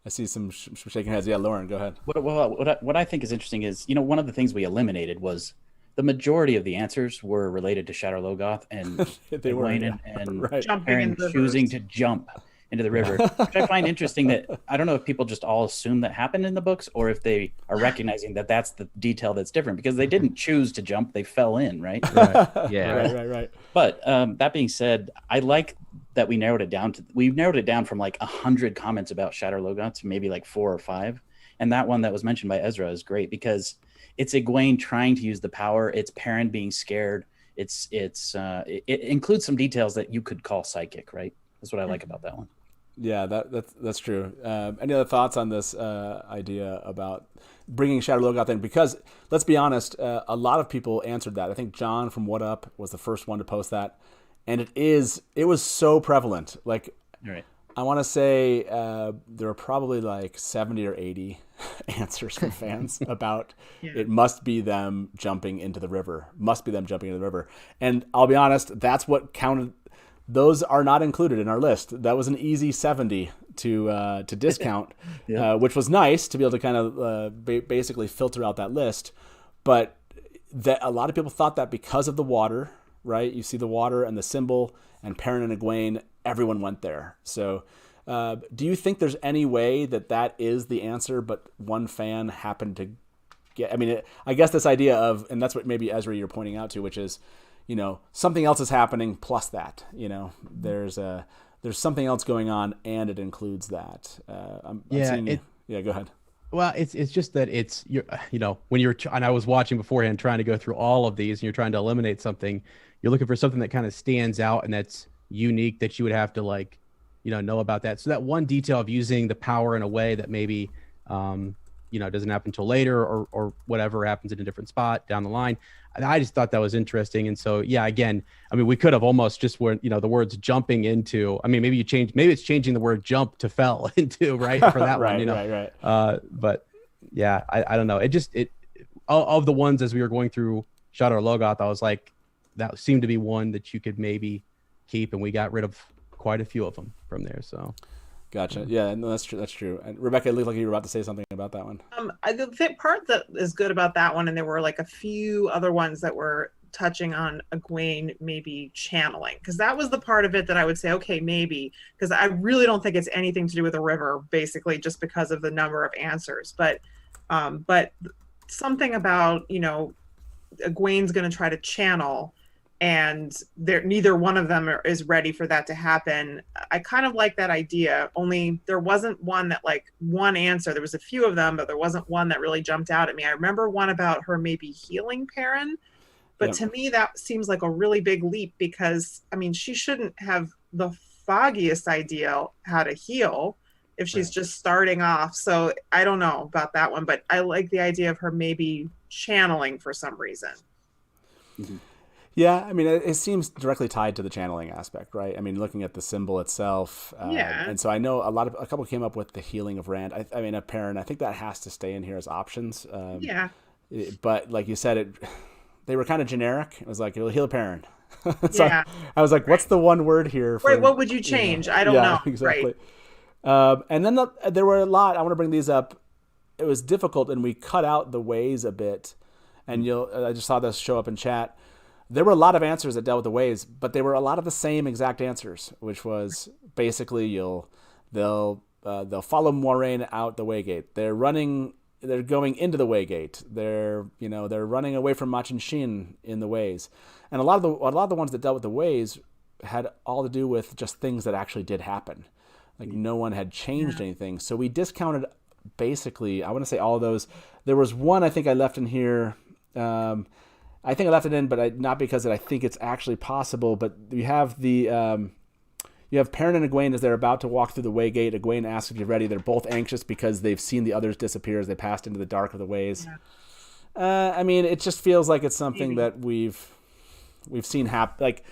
I see some shaking heads. Yeah, Lauren, go ahead. What I think is interesting is, one of the things we eliminated was the majority of the answers were related to Shadar Logoth and they were and Perrin choosing to jump into the river, which I find interesting. That I don't know if people just all assume that happened in the books, or if they are recognizing that that's the detail that's different, because they didn't choose to jump; they fell in, right? Yeah, right. But that being said, I like that we narrowed it down from like 100 comments about Shadar Logoth to maybe like 4 or 5, and that one that was mentioned by Ezra is great because it's Egwene trying to use the power. It's Perrin being scared. It includes some details that you could call psychic, right? That's what I like about that one. Yeah, that's true. Any other thoughts on this idea about bringing Shadar Logoth in? Because let's be honest, a lot of people answered that. I think John from What Up was the first one to post that, and it was so prevalent. Like, Right. I want to say there were probably like 70 or 80 answers from fans about it must be them jumping into the river. Must be them jumping into the river. And I'll be honest, that's what counted. Those are not included in our list. That was an easy 70 to discount, which was nice to be able to kind of basically filter out that list. But that a lot of people thought that because of the water, right? You see the water and the symbol and Perrin and Egwene, everyone went there. So do you think there's any way that is the answer, but one fan happened to get, I mean, I guess this idea of, and that's what maybe Ezra you're pointing out to, which is, something else is happening plus that, there's something else going on and it includes that. I'm seeing go ahead. Well, it's just that when you're, and I was watching beforehand trying to go through all of these and you're trying to eliminate something, you're looking for something that kind of stands out and that's unique that you would have to know about that. So that one detail of using the power in a way that maybe, doesn't happen until later or whatever happens in a different spot down the line. I just thought that was interesting. And so, again, I mean, we could have almost just the words jumping into, I mean, maybe it's changing the word jump to fell into, right. For that right, one, right. But yeah, I don't know. Of the ones as we were going through Shadar Logoth, I was like, that seemed to be one that you could maybe keep. And we got rid of quite a few of them from there. So. Gotcha. Yeah, no, that's true. That's true. And Rebecca, it looked like you were about to say something about that one. The part that is good about that one, and there were like a few other ones that were touching on Egwene maybe channeling, because that was the part of it that I would say, okay, maybe, because I really don't think it's anything to do with the river, basically, just because of the number of answers. But something about Egwene's going to try to channel. And neither one of them is ready for that to happen. I kind of like that idea, only there wasn't one that one answer. There was a few of them, but there wasn't one that really jumped out at me. I remember one about her maybe healing Perrin, but to me that seems like a really big leap because, I mean, she shouldn't have the foggiest idea how to heal if she's just starting off. So I don't know about that one, but I like the idea of her maybe channeling for some reason. Mm-hmm. Yeah, I mean, it seems directly tied to the channeling aspect, right? I mean, looking at the symbol itself. And so I know a couple came up with the healing of Rand. I mean, a Perrin, I think that has to stay in here as options. But like you said, they were kind of generic. It was like, it'll heal Perrin. So I was like, what's the one word here? Right, what would you change? I don't know. Exactly. Right. And then there were a lot. I want to bring these up. It was difficult, and we cut out the ways a bit. And I just saw this show up in chat. There were a lot of answers that dealt with the ways, but they were a lot of the same exact answers, which was basically they'll follow Moiraine out the Waygate. They're going into the Waygate. They're running away from Machin Shin in the ways, and a lot of the ones that dealt with the ways had all to do with just things that actually did happen. Like no one had changed anything, so we discounted basically. I want to say all of those. There was one I think I left in here. I think I left it in, but not because I think it's actually possible. But you have Perrin and Egwene as they're about to walk through the Waygate. Egwene asks if you're ready. They're both anxious because they've seen the others disappear as they passed into the dark of the ways. I mean, it just feels like it's something that we've seen happen. Like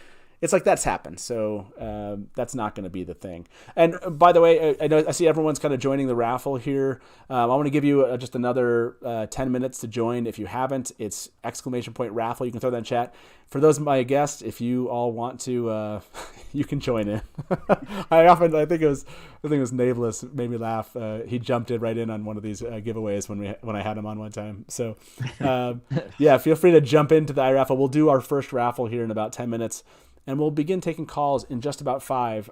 it's like that's happened, so that's not going to be the thing. And by the way, I see everyone's kind of joining the raffle here. I want to give you just another 10 minutes to join. If you haven't, it's !raffle. You can throw that in chat. For those of my guests, if you all want to, you can join in. I think it was Naveless made me laugh. He jumped right in on one of these giveaways when I had him on one time. So feel free to jump into the iRaffle. We'll do our first raffle here in about 10 minutes. And we'll begin taking calls in just about 5.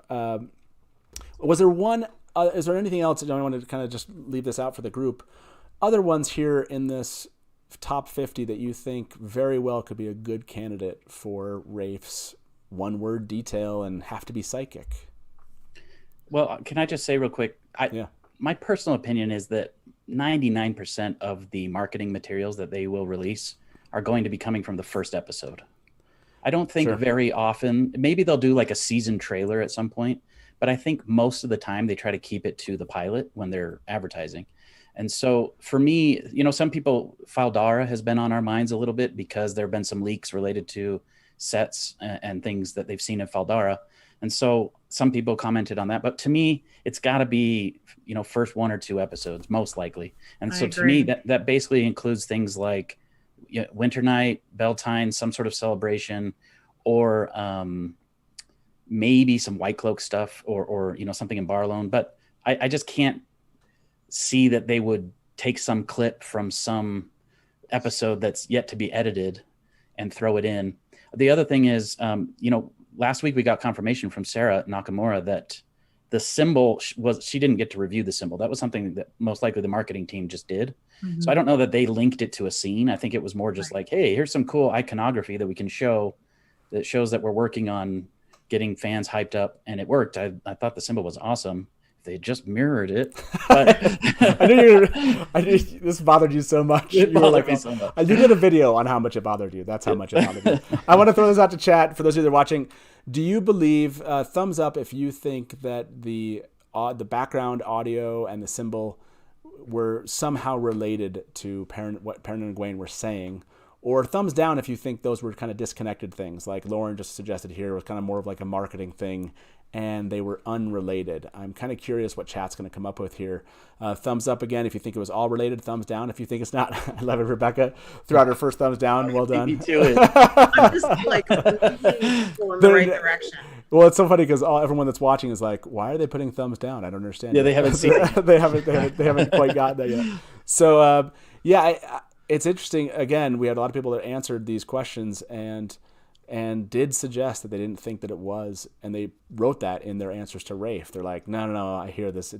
Was there one? Is there anything else? I don't want to kind of just leave this out for the group. Other ones here in this top 50 that you think very well could be a good candidate for Rafe's one-word detail and have to be psychic? Well, can I just say real quick? My personal opinion is that 99% of the marketing materials that they will release are going to be coming from the first episode. I don't think very often, maybe they'll do like a season trailer at some point, but I think most of the time they try to keep it to the pilot when they're advertising. And so for me, some people, Faldara has been on our minds a little bit because there have been some leaks related to sets and things that they've seen in Faldara. And so some people commented on that, but to me, it's got to be, first 1 or 2 episodes, most likely. And so to me, that basically includes things like Winter Night, Beltane, some sort of celebration, or maybe some White Cloak stuff, or something in Barlone. But I just can't see that they would take some clip from some episode that's yet to be edited and throw it in. The other thing is, last week we got confirmation from Sarah Nakamura that the symbol she didn't get to review the symbol. That was something that most likely the marketing team just did. Mm-hmm. So I don't know that they linked it to a scene. I think it was more just like, hey, here's some cool iconography that we can show that shows that we're working on getting fans hyped up, and it worked. I thought the symbol was awesome. They just mirrored it. But this bothered you so much. It bothered me so much. You did a video on how much it bothered you. That's how much it bothered you. I want to throw this out to chat for those of you that are watching. Do you believe, thumbs up if you think that the background audio and the symbol were somehow related to what Perrin and Egwene were saying, or thumbs down if you think those were kind of disconnected things, like Lauren just suggested here, was kind of more of like a marketing thing, and they were unrelated. I'm kind of curious what chat's going to come up with here. Thumbs up again if you think it was all related. Thumbs down if you think it's not. I love it. Rebecca threw out her first thumbs down. Well done. I'm just like people in the right direction. Well, it's so funny because everyone that's watching is like, "Why are they putting thumbs down? I don't understand." Yeah, they haven't seen it. they haven't quite gotten that yet. So it's interesting. Again, we had a lot of people that answered these questions and did suggest that they didn't think that it was, and they wrote that in their answers to Rafe. They're like, no, I hear this.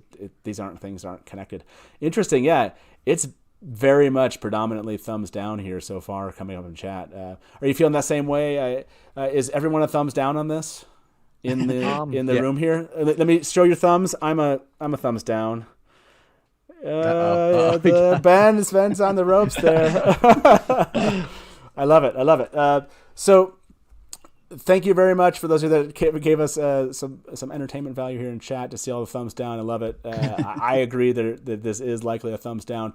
These things aren't connected. Interesting, yeah. It's very much predominantly thumbs down here so far coming up in chat. Are you feeling that same way? Is everyone a thumbs down on this in the room here? Let me show your thumbs. I'm a thumbs down. Ben's on the ropes there. I love it. So thank you very much for those of you that gave us some entertainment value here in chat to see all the thumbs down. I love it. I agree that this is likely a thumbs down.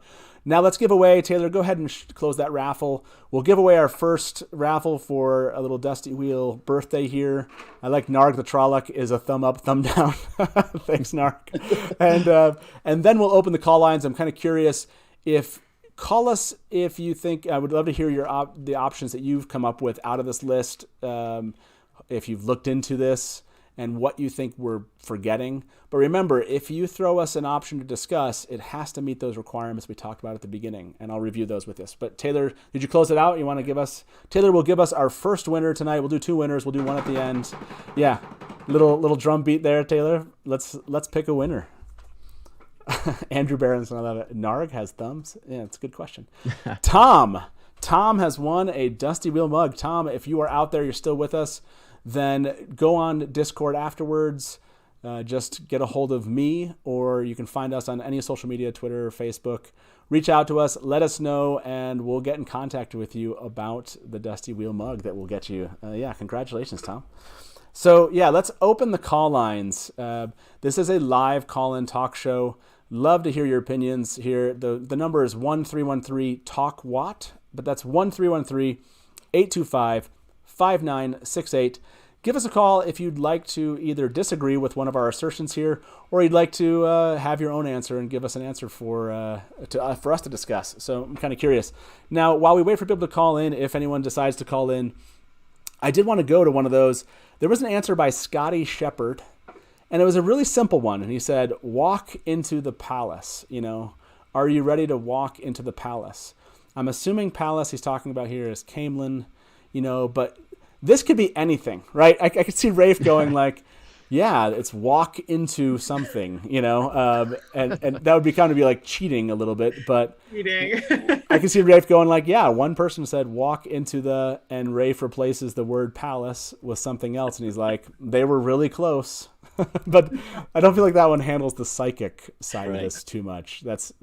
Now let's give away. Taylor, go ahead and close that raffle. We'll give away our first raffle for a little Dusty Wheel birthday here. I like Narg the Trolloc is a thumb up, thumb down. Thanks, Narg. And then we'll open the call lines. I'm kind of curious call us if you think. I would love to hear the options that you've come up with out of this list. If you've looked into this and what you think we're forgetting. But remember, if you throw us an option to discuss, it has to meet those requirements we talked about at the beginning, and I'll review those with this. But Taylor, did you close it out? You want to give us? Taylor will give us our first winner tonight. We'll do 2 winners. We'll do one at the end. Yeah, little drum beat there, Taylor. Let's pick a winner. Andrew Berenson, I love it. Narg has thumbs. Yeah, it's a good question. Tom has won a Dusty Wheel mug. Tom, if you are out there, you're still with us, then go on Discord afterwards. Just get a hold of me, or you can find us on any social media, Twitter, Facebook. Reach out to us, let us know, and we'll get in contact with you about the Dusty Wheel mug that will get you. Congratulations, Tom. So, let's open the call lines. This is a live call-in talk show. Love to hear your opinions here. The number is 1313-TALK-WATT, but that's 1313-825-5968. Give us a call if you'd like to either disagree with one of our assertions here, or you'd like to have your own answer and give us an answer for us to discuss. So I'm kind of curious. Now, while we wait for people to call in, if anyone decides to call in, I did want to go to one of those. There was an answer by Scotty Shepard, and it was a really simple one. And he said, walk into the palace. Are you ready to walk into the palace? I'm assuming palace he's talking about here is Camelin, but this could be anything, right? I could see Rafe going like, yeah, it's walk into something, and that would be kind of be like cheating a little bit, but cheating. I can see Rafe going like, yeah, one person said walk into and Rafe replaces the word palace with something else, and he's like, they were really close. But I don't feel like that one handles the psychic side of this too much. That's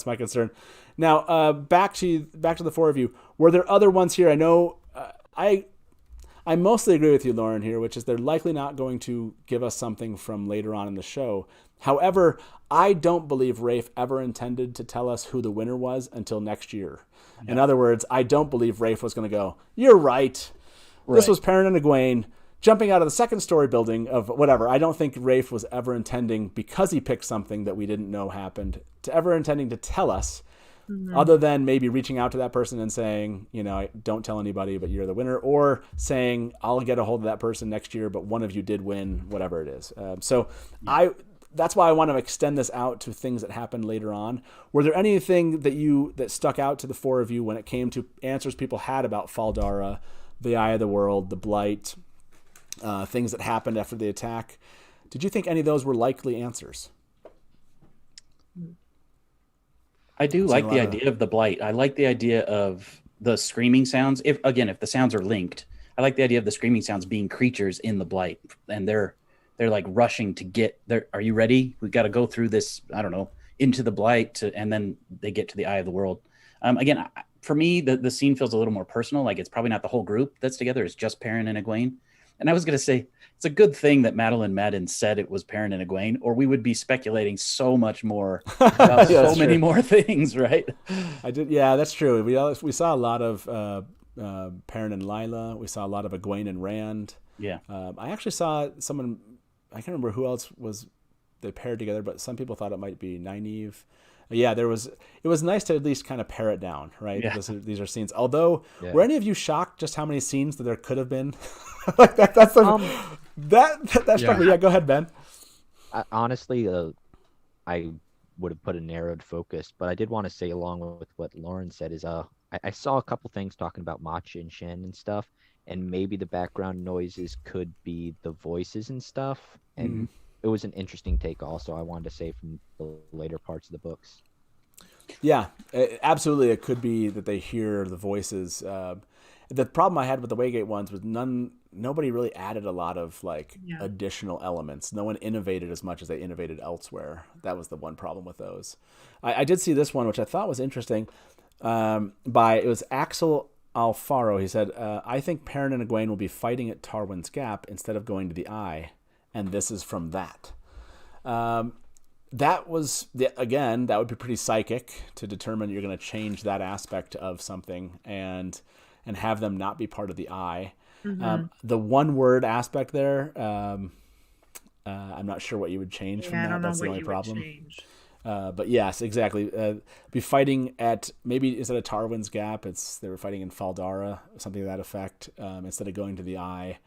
my concern. Now, back to the 4 of you. Were there other ones here? I know I'm I mostly agree with you, Lauren, here, which is they're likely not going to give us something from later on in the show. However, I don't believe Rafe ever intended to tell us who the winner was until next year. Yeah. In other words, I don't believe Rafe was going to go, you're right. This was Perrin and Egwene jumping out of the second story building of whatever. I don't think Rafe was ever intending, because he picked something that we didn't know happened, to ever intending to tell us, other than maybe reaching out to that person and saying, don't tell anybody, but you're the winner, or saying, I'll get a hold of that person next year, but one of you did win, whatever it is. That's why I want to extend this out to things that happened later on. Were there anything that stuck out to the four of you when it came to answers people had about Faldara, the Eye of the World, the Blight, things that happened after the attack? Did you think any of those were likely answers? I do like the idea of the Blight. I like the idea of the screaming sounds. If the sounds are linked, I like the idea of the screaming sounds being creatures in the Blight, and they're like rushing to get there. Are you ready? We got to go through this, I don't know, into the Blight, and then they get to the Eye of the World. Again, for me, the scene feels a little more personal. Like it's probably not the whole group that's together. It's just Perrin and Egwene. And I was going to say, it's a good thing that Madeline Madden said it was Perrin and Egwene, or we would be speculating so much more about so many more things, right? Yeah, that's true. We saw a lot of Perrin and Lila. We saw a lot of Egwene and Rand. Yeah. I actually saw someone, I can't remember who else they paired together, but some people thought it might be Nynaeve. Yeah, it was nice to at least kind of pare it down, right? Yeah. These are scenes. Although, were any of you shocked just how many scenes that there could have been? Like that struck me. Yeah, go ahead, Ben. Honestly, I would have put a narrowed focus, but I did want to say, along with what Lauren said, is I saw a couple things talking about Matcha and Shen and stuff, and maybe the background noises could be the voices and stuff, and it was an interesting take also, I wanted to say, from the later parts of the books. Yeah, absolutely. It could be that they hear the voices. The problem I had with the Waygate ones was nobody really added a lot of additional elements. No one innovated as much as they innovated elsewhere. That was the one problem with those. I did see this one, which I thought was interesting. It was Axel Alfaro. He said, I think Perrin and Egwene will be fighting at Tarwin's Gap instead of going to the Eye. And this is from that. That was, again, that would be pretty psychic to determine you're going to change that aspect of something and have them not be part of the Eye. The one word aspect there, I'm not sure what you would change from that. That's the only problem. But yes, exactly. Be fighting at, maybe instead of Tarwin's Gap, they were fighting in Faldara, something to that effect, instead of going to the Eye.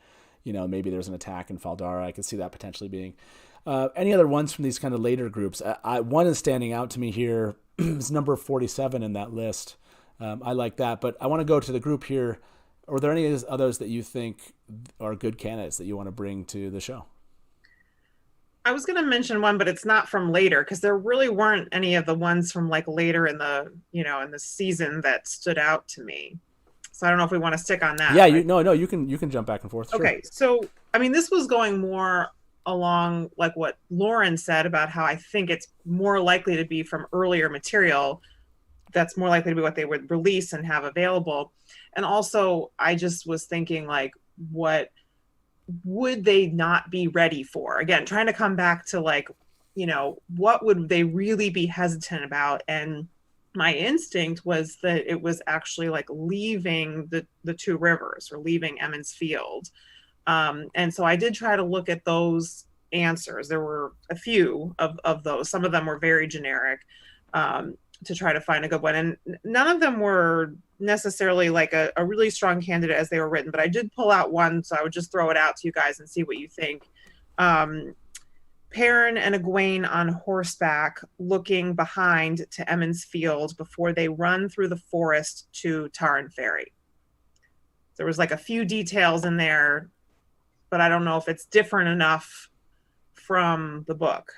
Maybe there's an attack in Faldara. I could see that potentially being. Any other ones from these kind of later groups? One is standing out to me here. Is number 47 in that list. I like that. But I want to go to the group here. Are there any others that you think are good candidates that you want to bring to the show? I was going to mention one, but it's not from later, because there really weren't any of the ones from later in the in the season that stood out to me. So I don't know if we want to stick on that. Yeah, you can jump back and forth. Okay, sure. So I mean, this was going more along what Lauren said about how I think it's more likely to be from earlier material. That's more likely to be what they would release and have available. And also, I just was thinking what would they not be ready for? Again, trying to come back to what would they really be hesitant about? And my instinct was that it was actually leaving the two rivers or leaving Emmons Field. And so I did try to look at those answers. There were a few of those. Some of them were very generic, to try to find a good one. And none of them were necessarily a really strong candidate as they were written, but I did pull out one. So I would just throw it out to you guys and see what you think. Perrin and Egwene on horseback looking behind to Emmons Field before they run through the forest to Tarn Ferry. There was a few details in there, but I don't know if it's different enough from the book.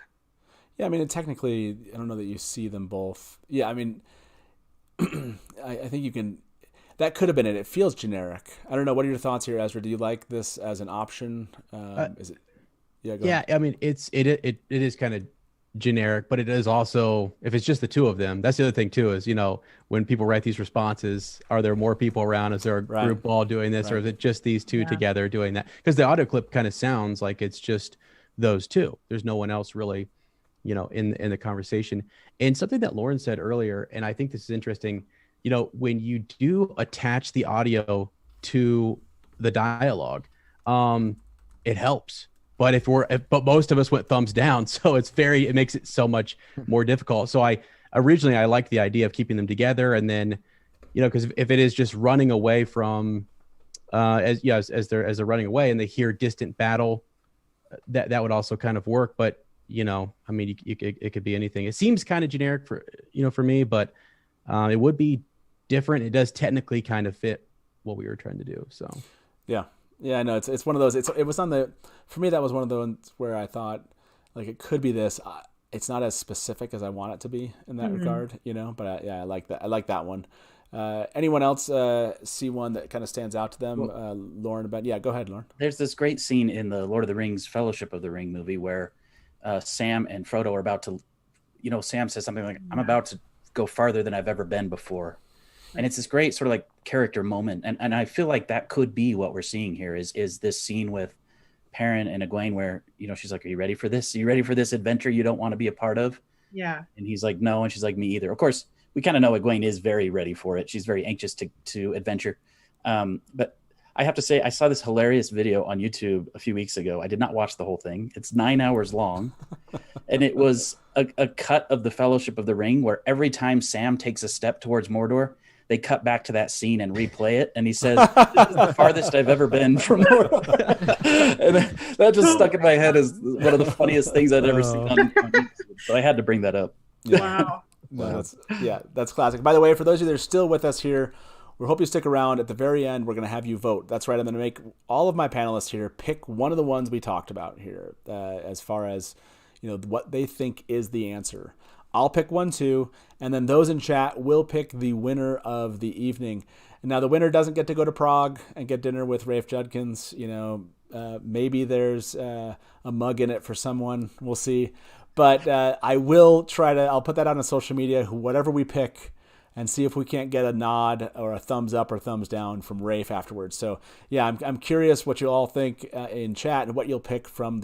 Yeah, I mean, technically, I don't know that you see them both. Yeah, I mean, I think you can. That could have been it. It feels generic. I don't know. What are your thoughts here, Ezra? Do you like this as an option? Is it? Yeah. Go ahead. I mean, it is kind of generic, but it is also, if it's just the two of them, that's the other thing too, is, when people write these responses, are there more people around? Is there a group all doing this, or is it just these two together doing that? Because the audio clip kind of sounds like it's just those two. There's no one else really, in the conversation. And something that Lauren said earlier, and I think this is interesting, when you do attach the audio to the dialogue, it helps. But but most of us went thumbs down, so it makes it so much more difficult. So I liked the idea of keeping them together, and then, because if it is just running away from, as they're running away and they hear distant battle, that would also kind of work. But it could be anything. It seems kind of generic for me, but it would be different. It does technically kind of fit what we were trying to do. So yeah, I know it's one of those. It was for me, that was one of the ones where I thought, like, it could be this. It's not as specific as I want it to be in that regard, But I like that. I like that one. Anyone else see one that kind of stands out to them? Lauren, go ahead, Lauren. There's this great scene in the Lord of the Rings Fellowship of the Ring movie where Sam and Frodo are about to, Sam says something like, "I'm about to go farther than I've ever been before." And it's this great sort of like character moment. And I feel like that could be what we're seeing here is this scene with Perrin and Egwene where, she's like, "Are you ready for this? Are you ready for this adventure you don't want to be a part of?" Yeah. And he's like, "No." And she's like, "Me either." Of course, we kind of know Egwene is very ready for it. She's very anxious to adventure. But I have to say, I saw this hilarious video on YouTube a few weeks ago. I did not watch the whole thing. It's 9 hours long. And it was a cut of the Fellowship of the Ring where every time Sam takes a step towards Mordor, they cut back to that scene and replay it. And he says, "This is the farthest I've ever been from Mordor." And that just stuck in my head as one of the funniest things I'd ever seen on YouTube. So I had to bring that up. Wow. That's classic. By the way, for those of you that are still with us here, we hope you stick around. At the very end, we're going to have you vote. That's right. I'm going to make all of my panelists here pick one of the ones we talked about here, as far as what they think is the answer. I'll pick one too, and then those in chat will pick the winner of the evening. And now the winner doesn't get to go to Prague and get dinner with Rafe Judkins. Maybe there's a mug in it for someone. We'll see. But I will I'll put that out on social media, whatever we pick, and see if we can't get a nod or a thumbs up or thumbs down from Rafe afterwards. So yeah, I'm curious what you all think in chat and what you'll pick from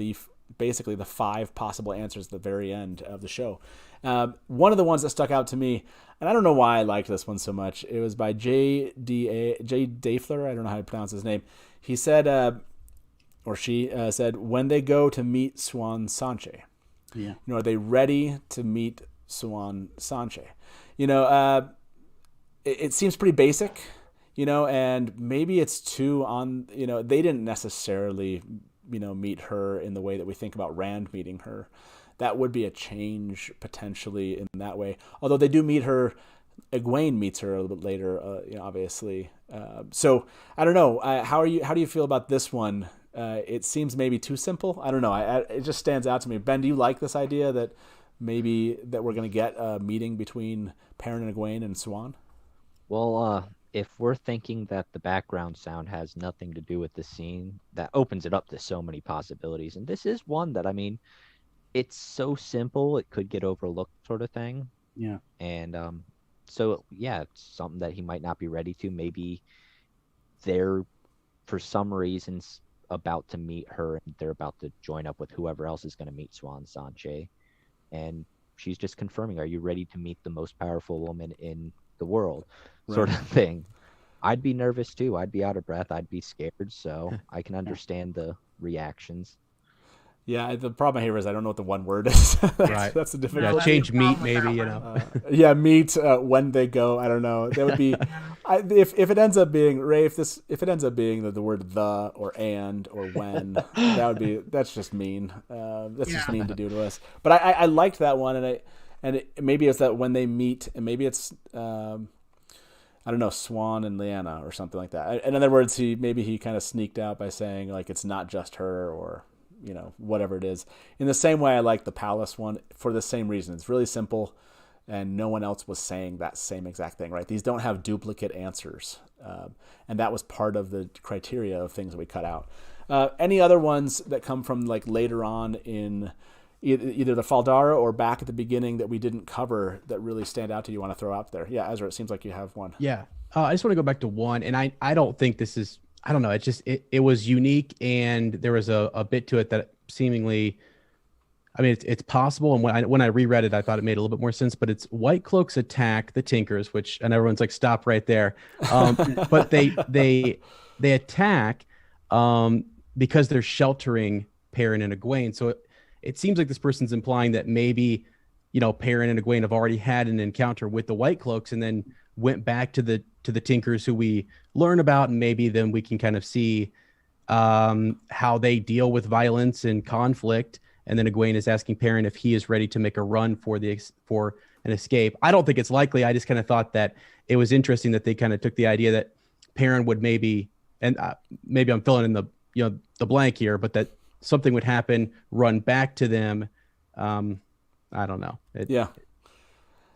basically the 5 possible answers at the very end of the show. One of the ones that stuck out to me, and I don't know why I liked this one so much, it was by Jay Dafler. I don't know how to pronounce his name. He said, or she said, when they go to meet Swan Sanche. Yeah. Are they ready to meet Swan Sanche? It seems pretty basic, and maybe it's too on, they didn't necessarily, meet her in the way that we think about Rand meeting her. That would be a change potentially in that way. Although they do meet her, Egwene meets her a little bit later, obviously. So I don't know. How do you feel about this one? It seems maybe too simple. I don't know. It just stands out to me. Ben, do you like this idea that maybe that we're going to get a meeting between Perrin and Egwene and Swan? Well, if we're thinking that the background sound has nothing to do with the scene, that opens it up to so many possibilities. And this is one that, it's so simple, it could get overlooked sort of thing. Yeah. And so, yeah, it's something that he might not be ready to. Maybe they're, for some reasons, about to meet her, and they're about to join up with whoever else is going to meet Swan Sanche. And she's just confirming, are you ready to meet the most powerful woman in the world? Right. Sort of thing. I'd be nervous too. I'd be out of breath. I'd be scared. So I can understand the reactions. Yeah, the problem here is I don't know what the one word is. Right. That's the difficult. Yeah, change meet maybe, meet when they go. I don't know. That would be if it ends up being Rafe. If it ends up being the word the or and or when, that's just mean. That's just mean to do to us. But I liked that one, maybe it's that when they meet, and maybe it's I don't know, Swan and Lyanna or something like that. In other words, he kind of sneaked out by saying like it's not just her or whatever it is. In the same way I like the palace one for the same reason. It's really simple and no one else was saying that same exact thing, right? These don't have duplicate answers. And that was part of the criteria of things that we cut out. Any other ones that come from like later on in either the Faldara or back at the beginning that we didn't cover that really stand out to you want to throw out there? Yeah, Ezra, it seems like you have one. Yeah. I just want to go back to one, and I don't think this is, I don't know. It just, it was unique, and there was a bit to it that seemingly, I mean, it's possible. And when I reread it, I thought it made a little bit more sense, but it's White Cloaks attack the Tinkers, and everyone's like, stop right there. But they attack because they're sheltering Perrin and Egwene. So it seems like this person's implying that maybe, Perrin and Egwene have already had an encounter with the White Cloaks and then went back to the Tinkers who we learn about, and maybe then we can kind of see how they deal with violence and conflict. And then Egwene is asking Perrin if he is ready to make a run for an escape. I don't think it's likely. I just kind of thought that it was interesting that they kind of took the idea that Perrin would maybe, and maybe I'm filling in the blank here, but that something would happen, run back to them. I don't know.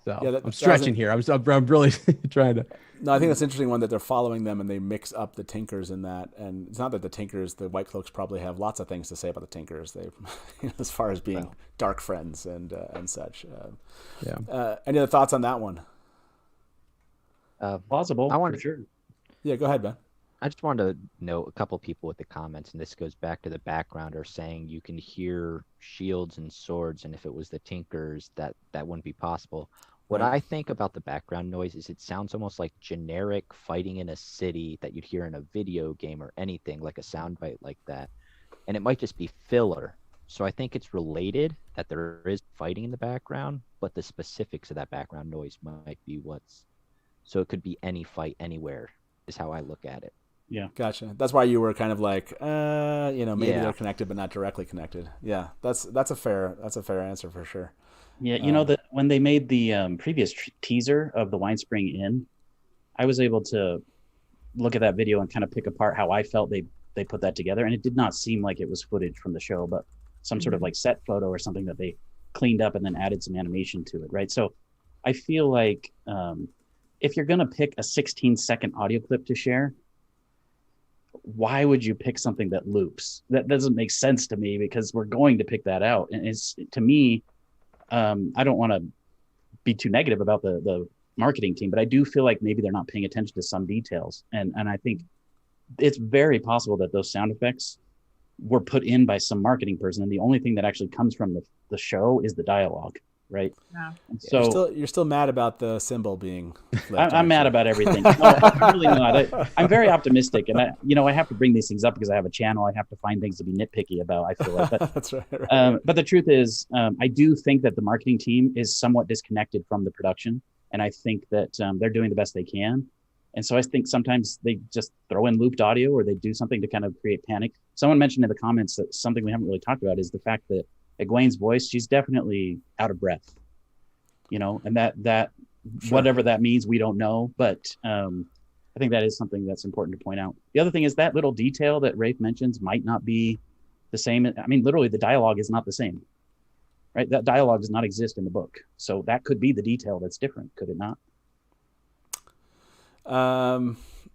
I'm stretching here. I'm really trying to. No, I think that's an interesting one that they're following them and they mix up the Tinkers in that. And it's not that the White Cloaks probably have lots of things to say about the Tinkers. They, as far as being dark friends and such. Any other thoughts on that one? Plausible. for sure. Yeah, go ahead, Ben. I just wanted to note a couple people with the comments, and this goes back to the background, are saying you can hear shields and swords, and if it was the Tinkers, that wouldn't be possible. What I think about the background noise is it sounds almost like generic fighting in a city that you'd hear in a video game or anything, like a soundbite like that. And it might just be filler. So I think it's related that there is fighting in the background, but the specifics of that background noise might be so it could be any fight anywhere is how I look at it. Yeah. Gotcha. That's why you were kind of like, maybe they're connected, but not directly connected. Yeah. That's a fair answer for sure. Yeah, when they made the previous teaser of the Wine Spring Inn, I was able to look at that video and kind of pick apart how I felt they put that together, and it did not seem like it was footage from the show, but some sort of like set photo or something that they cleaned up and then added some animation to it, right? So I feel like if you're going to pick a 16-second audio clip to share, why would you pick something that loops? That doesn't make sense to me, because we're going to pick that out. And it's, to me, I don't want to be too negative about the marketing team, but I do feel like maybe they're not paying attention to some details. And I think it's very possible that those sound effects were put in by some marketing person, and the only thing that actually comes from the show is the dialogue, right? Yeah. So you're still mad about the symbol being flipped, I'm mad about everything. No, I'm really not. I'm very optimistic, and I have to bring these things up because I have a channel. I have to find things to be nitpicky about, I feel like. But, that's right. But the truth is, I do think that the marketing team is somewhat disconnected from the production, and I think that they're doing the best they can. And so I think sometimes they just throw in looped audio, or they do something to kind of create panic. Someone mentioned in the comments that something we haven't really talked about is the fact that Egwene's voice, she's definitely out of breath, and that Sure. whatever that means, we don't know. But I think that is something that's important to point out. The other thing is that little detail that Rafe mentions might not be the same. I mean, literally the dialogue is not the same, right? That dialogue does not exist in the book. So that could be the detail that's different, could it not?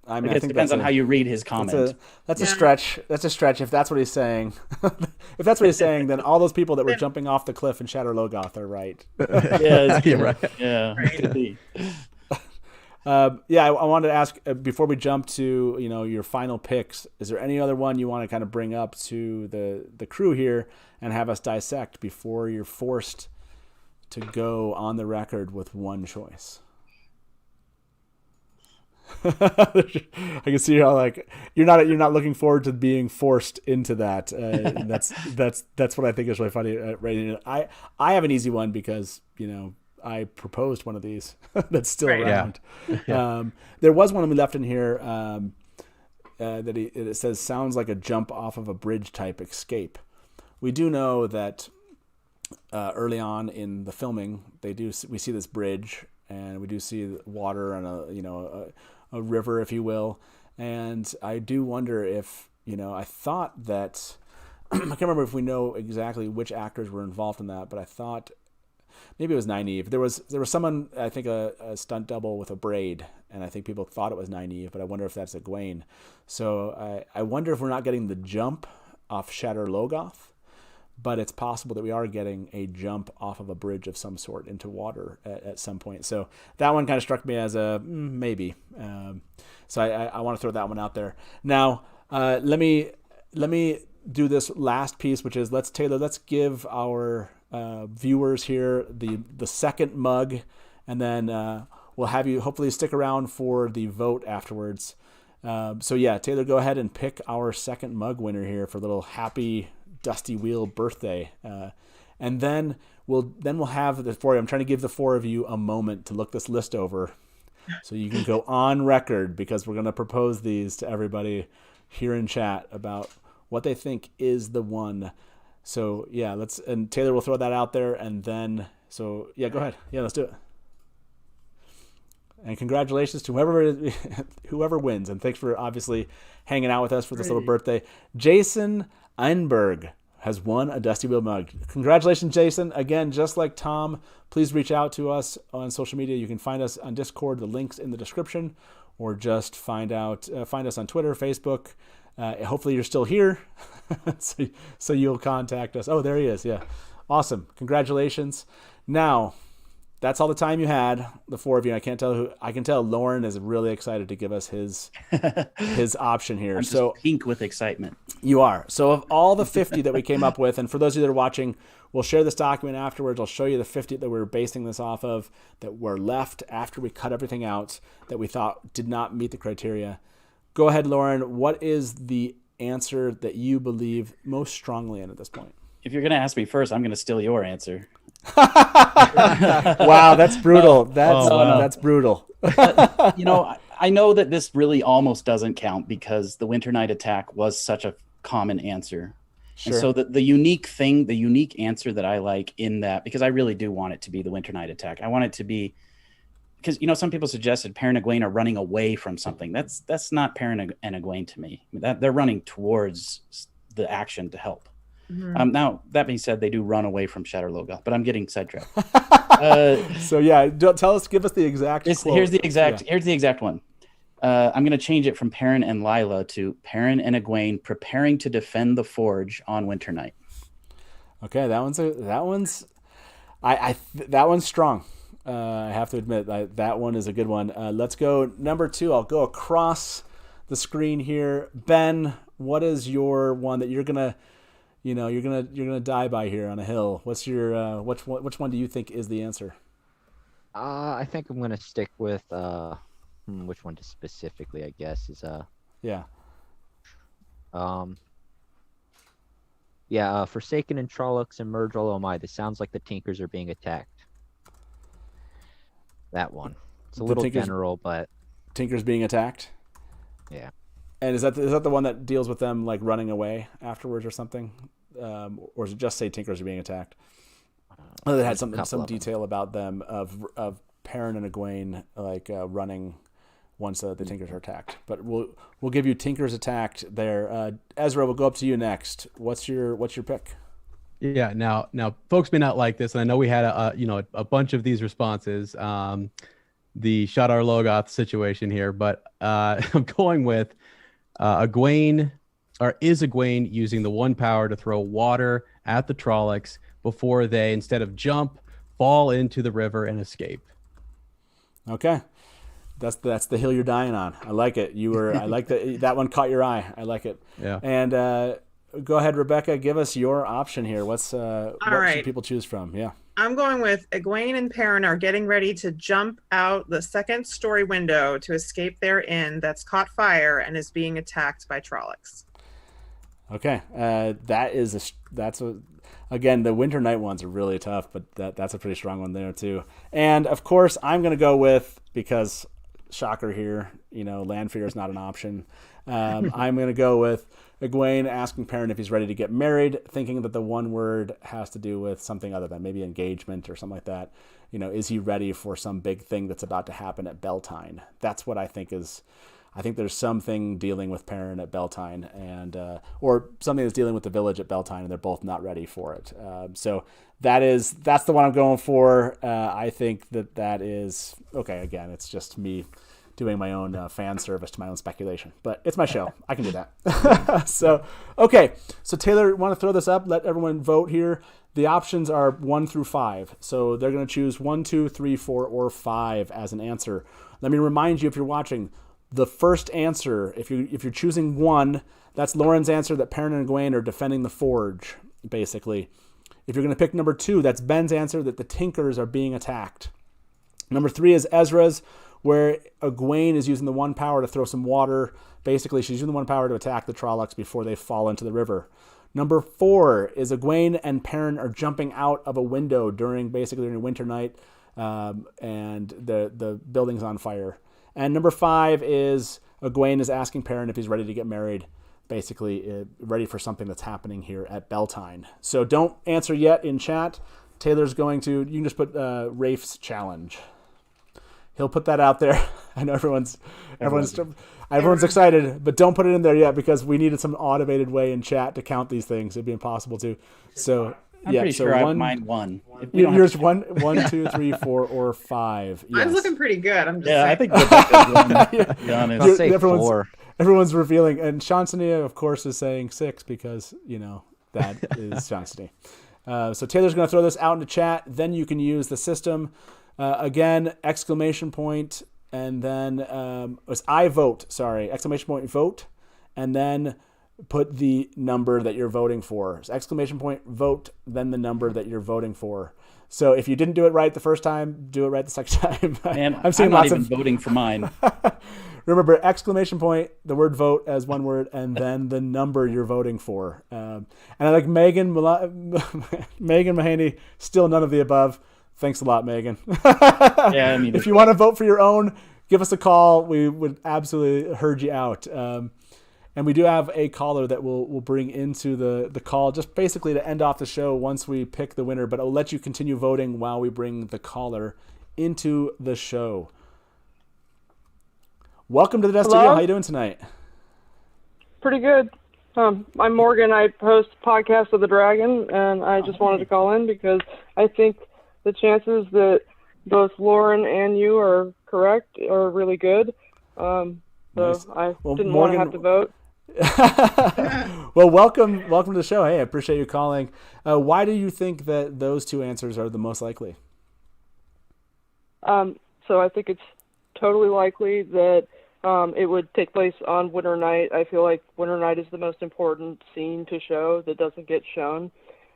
I think it depends on how you read his comment. That's a stretch. That's a stretch. If that's what he's saying, then all those people that were jumping off the cliff in Shadar Logoth are right. Yeah, right. Yeah, could be. I wanted to ask before we jump to your final picks. Is there any other one you want to kind of bring up to the crew here and have us dissect before you're forced to go on the record with one choice? I can see how you're not looking forward to being forced into that. That's what I think is really funny. I have an easy one because I proposed one of these that's still around. Yeah. There was one we left in here that it says sounds like a jump off of a bridge type escape. We do know that early on in the filming we see this bridge, and we do see water and a river, if you will. And I do wonder if, I thought that, I can't remember if we know exactly which actors were involved in that, but I thought maybe it was Nynaeve. There was someone, I think a stunt double with a braid, and I think people thought it was Nynaeve, but I wonder if that's Egwene. So I wonder if we're not getting the jump off Shadar Logoth, but it's possible that we are getting a jump off of a bridge of some sort into water at some point. So that one kind of struck me as a maybe. So I want to throw that one out there. Now, let me do this last piece, which is let's give our viewers here the second mug, and then we'll have you hopefully stick around for the vote afterwards. So yeah, Taylor, go ahead and pick our second mug winner here for a little happy Dusty Wheel birthday, and then we'll have the four. I'm trying to give the four of you a moment to look this list over, so you can go on record, because we're going to propose these to everybody here in chat about what they think is the one. So yeah, and Taylor will throw that out there, and then go ahead. Yeah, let's do it. And congratulations to whoever wins, and thanks for obviously hanging out with us for this little birthday. Jason Einberg has won a Dusty Wheel mug. Congratulations, Jason. Again, just like Tom, please reach out to us on social media. You can find us on Discord. The link's in the description, or just find us on Twitter, Facebook. Hopefully you're still here, so you'll contact us. Oh, there he is. Yeah. Awesome. Congratulations. Now, that's all the time you had, the four of you. I can tell Lauren is really excited to give us his option here. I'm just pink with excitement. You are. So of all the 50 that we came up with, and for those of you that are watching, we'll share this document afterwards. I'll show you the 50 that we're basing this off of, that were left after we cut everything out that we thought did not meet the criteria. Go ahead, Lauren. What is the answer that you believe most strongly in at this point? If you're going to ask me first, I'm going to steal your answer. Wow, that's brutal. That's brutal. I know that this really almost doesn't count because the Winter Night attack was such a common answer. Sure. And so the unique answer that I like in that, because I really do want it to be the Winter Night attack. I want it to be, because some people suggested Perrin and Egwene are running away from something. That's not Perrin and Egwene to me. That they're running towards the action to help. Mm-hmm. Now, that being said, they do run away from Shadar logoth, but I'm getting sidetracked. So yeah, give us the exact quote. Here's the exact one. I'm going to change it from Perrin and Lila to Perrin and Egwene preparing to defend the forge on Winter Night. Okay, that one's strong. I have to admit that one is a good one. Let's go number 2. I'll go across the screen here. Ben, what is your one that you're gonna die by here on a hill? What's your which one do you think is the answer? I think I'm gonna stick with which one specifically, I guess, is Forsaken and Trollocs and Murdrol. Oh my, this sounds like the Tinkers are being attacked. That one. It's a little general, but Tinkers being attacked? Yeah. And is that the one that deals with them like running away afterwards or something? Or does it just say Tinkers are being attacked? It had some detail about them of Perrin and Egwene like running once the Tinkers are attacked. But we'll give you Tinkers attacked there. Ezra, we'll go up to you next. What's your pick? Yeah. Now, folks may not like this, and I know we had a bunch of these responses. The Shadar logoth situation here, but I'm going with Egwene. Or is Egwene using the one power to throw water at the Trollocs before they, instead of jump, fall into the river and escape? Okay, that's the hill you're dying on. I like it. I like that one caught your eye. I like it. Yeah. And go ahead, Rebecca. Give us your option here. What should people choose from? Yeah. I'm going with Egwene and Perrin are getting ready to jump out the second story window to escape their inn that's caught fire and is being attacked by Trollocs. Okay, again, the Winter Night ones are really tough, but that's a pretty strong one there too. And of course, I'm going to go with, because shocker here, land fear is not an option. I'm going to go with Egwene asking Perrin if he's ready to get married, thinking that the one word has to do with something other than maybe engagement or something like that. Is he ready for some big thing that's about to happen at Beltane? That's what I think is. I think there's something dealing with Perrin at Beltane, and or something that's dealing with the village at Beltane, and they're both not ready for it. So that's the one I'm going for. I think that is okay. Again, it's just me doing my own fan service to my own speculation. But it's my show. I can do that. So, okay. So Taylor, want to throw this up? Let everyone vote here. The options are 1 through 5. So they're going to choose 1, 2, 3, 4, or 5 as an answer. Let me remind you, if you're watching, the first answer, if you're choosing 1, that's Lauren's answer that Perrin and Egwene are defending the forge, basically. If you're going to pick number 2, that's Ben's answer that the Tinkers are being attacked. Number 3 is Ezra's, where Egwene is using the 1 power to throw some water. Basically, she's using the 1 power to attack the Trollocs before they fall into the river. Number 4 is Egwene and Perrin are jumping out of a window during a winter night, and the building's on fire. And number 5 is Egwene is asking Perrin if he's ready to get married, basically ready for something that's happening here at Beltane. So don't answer yet in chat. Taylor's going to, you can just put Rafe'S challenge. He'll put that out there. I know everyone's excited, but don't put it in there yet because we needed some automated way in chat to count these things. It'd be impossible to. So I'm pretty sure I mine 1. Yours 1, 2, 3, 4, or 5. Yes. Mine's looking pretty good. I'm just I saying. think Rebecca's 1, to be honest. I'll say 4. Everyone's revealing, and Shansania, of course, is saying 6 because that is Shansania. So Taylor's going to throw this out into chat. Then you can use the system. Again, exclamation point, and then it was I vote. Sorry, exclamation point vote, and then put the number that you're voting for. So exclamation point vote, then the number that you're voting for. So if you didn't do it right the first time, do it right the second time. Man, I'm not even voting for mine. Remember, exclamation point, the word vote as one word, and then the number you're voting for. And I like Megan Mahaney, still none of the above. Thanks a lot, Megan. Yeah, I mean, if you want to vote for your own, give us a call. We would absolutely herd you out. And we do have a caller that we'll bring into the call, just basically to end off the show once we pick the winner. But I'll let you continue voting while we bring the caller into the show. Welcome to the Death Studio. How you doing tonight? Pretty good. I'm Morgan. I host Podcast of the Dragon, and I just wanted to call in because I think the chances that both Lauren and you are correct are really good. So Nice. I didn't Morgan, want to have to vote. Well, welcome to the show. Hey, I appreciate you calling. Why do you think that those two answers are the most likely? So I think it's totally likely that it would take place on Winter Night. I feel like Winter Night is the most important scene to show that doesn't get shown.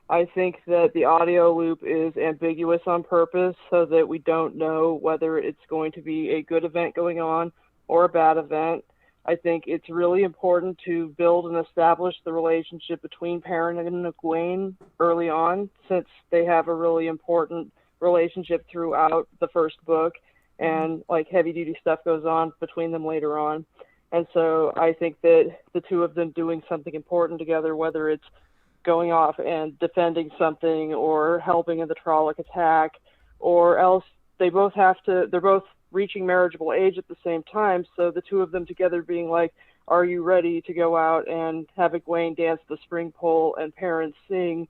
I think that the audio loop is ambiguous on purpose so that we don't know whether it's going to be a good event going on or a bad event. I think it's really important to build and establish the relationship between Perrin and Egwene early on, since they have a really important relationship throughout the first book, and like heavy duty stuff goes on between them later on. And so I think that the two of them doing something important together, whether it's going off and defending something or helping in the Trolloc attack, or else they're both reaching marriageable age at the same time. So the two of them together being like, are you ready to go out and have Egwene dance the spring pole and Perrin sing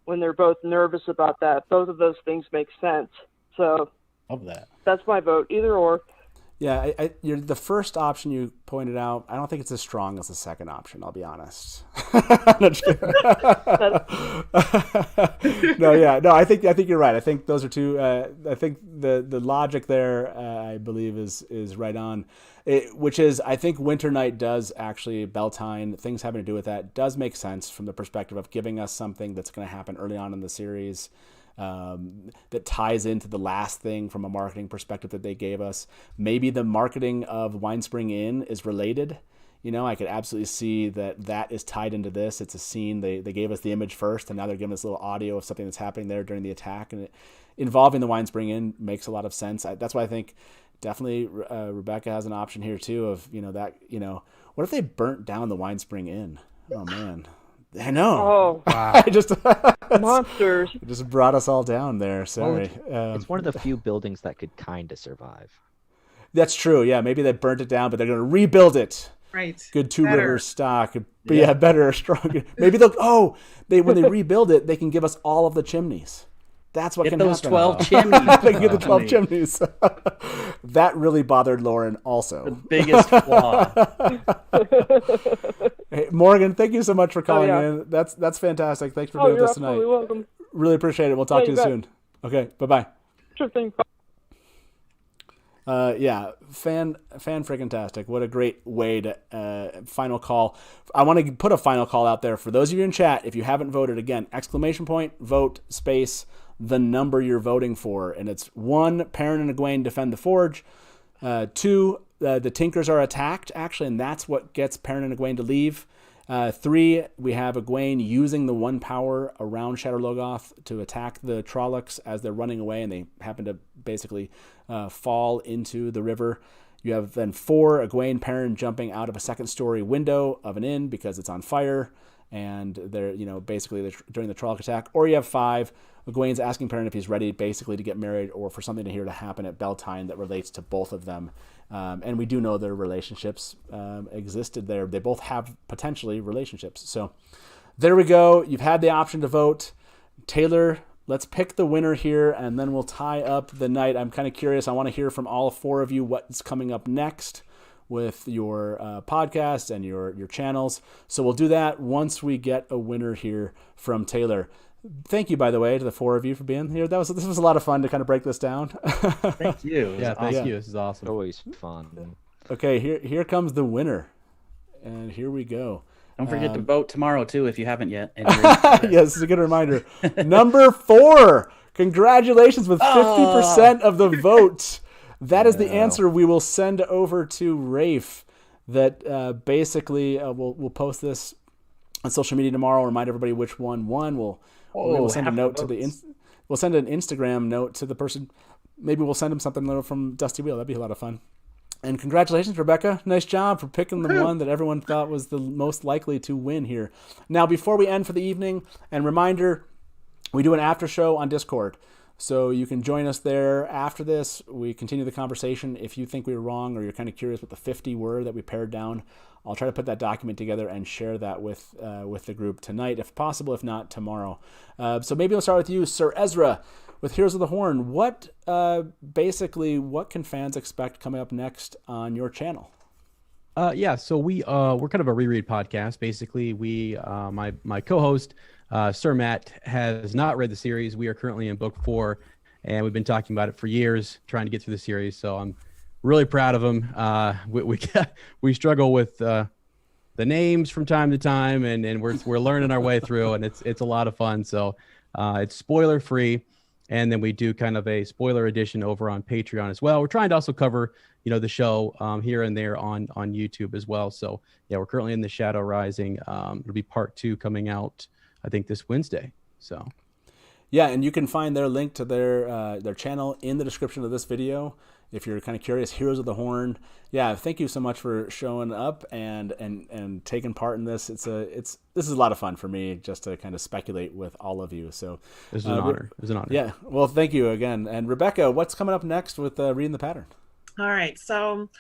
when they're both nervous about that? Both of those things make sense. So Love that. That's my vote, either or. Yeah, the first option you pointed out, I don't think it's as strong as the second option, I'll be honest. No, I think you're right. I think those are two. I think the logic there, I believe, is right on. Which is, I think Winter Night does actually, Beltane, things having to do with that, does make sense from the perspective of giving us something that's going to happen early on in the series. That ties into the last thing from a marketing perspective that they gave us. Maybe the marketing of Winespring Inn is related. I could absolutely see that is tied into this. It's a scene. They gave us the image first, and now they're giving us a little audio of something that's happening there during the attack. And involving the Winespring Inn makes a lot of sense. That's why I think definitely Rebecca has an option here too of, what if they burnt down the Winespring Inn? Oh, man. I know. Oh, wow. Monsters. It just brought us all down there. Sorry. It's one of the few buildings that could kind of survive. That's true. Yeah, maybe they burnt it down, but they're going to rebuild it. Right. Good Two Rivers stock. But yeah, better, stronger. Maybe when they rebuild it, they can give us all of the chimneys. That's what Get can those happen. 12 chimneys. They get the 12 chimneys. That really bothered Lauren also. The biggest flaw. Hey, Morgan, thank you so much for calling yeah. in. That's fantastic. Thanks for Oh, being you're with us tonight. absolutely welcome. Really appreciate it. We'll talk Yeah, to you you bet. soon. Okay, bye-bye. Sure thing. Yeah, fan freaking tastic. What a great way to final call. I want to put a final call out there for those of you in chat. If you haven't voted, again, exclamation point, vote, space, the number you're voting for. And it's 1, Perrin and Egwene defend the forge. 2, the Tinkers are attacked, actually, and that's what gets Perrin and Egwene to leave. 3, we have Egwene using the 1 power around Shadar Logoth to attack the Trollocs as they're running away, and they happen to basically fall into the river. You have then 4, Egwene, Perrin jumping out of a second-story window of an inn because it's on fire, and they're basically during the Trolloc attack. Or you have 5, Egwene's asking Perrin if he's ready, basically to get married or for something to happen at Beltane that relates to both of them. And we do know their relationships existed there. They both have potentially relationships. So there we go. You've had the option to vote. Taylor, let's pick the winner here, and then we'll tie up the night. I'm kind of curious. I want to hear from all 4 of you what's coming up next with your podcast and your channels. So we'll do that once we get a winner here from Taylor. Thank you, by the way, to the 4 of you for being here. This was a lot of fun to kind of break this down. Thank you. Yeah, thank you. This is awesome. Always fun. Okay, here comes the winner, and here we go. Don't forget to vote tomorrow, too, if you haven't yet. Yes, this is a good reminder. Number 4. Congratulations with 50% of the vote. That is the answer we will send over to Rafe. That basically we'll post this on social media tomorrow. Remind everybody which one won. We'll send a note to we'll send an Instagram note to the person. Maybe we'll send them something little from Dusty Wheel. That'd be a lot of fun. And congratulations, Rebecca. Nice job for picking the one that everyone thought was the most likely to win here. Now, before we end for the evening, and reminder, we do an after show on Discord. So you can join us there after this. We continue the conversation. If you think we were wrong or you're kind of curious what the 50 were that we pared down, I'll try to put that document together and share that with the group tonight, if possible. If not, tomorrow. So maybe we'll start with you, Sir Ezra, with Heroes of the Horn. What can fans expect coming up next on your channel? So we're kind of a reread podcast. Basically, my co-host Sir Matt has not read the series. We are currently in book 4, and we've been talking about it for years, trying to get through the series. So I'm really proud of him. We struggle with the names from time to time, and we're learning our way through, and it's a lot of fun. So it's spoiler free, and then we do kind of a spoiler edition over on Patreon as well. We're trying to also cover the show here and there on YouTube as well. So yeah, we're currently in the Shadow Rising. It'll be part 2 coming out, I think, this Wednesday. So yeah, and you can find their link to their channel in the description of this video if you're kind of curious. Heroes of the Horn. Yeah, thank you so much for showing up and taking part in this. This is a lot of fun for me just to kind of speculate with all of you. So this is an honor. It was an honor. Yeah, well, thank you again. And Rebecca, what's coming up next with Reading the Pattern? All right, so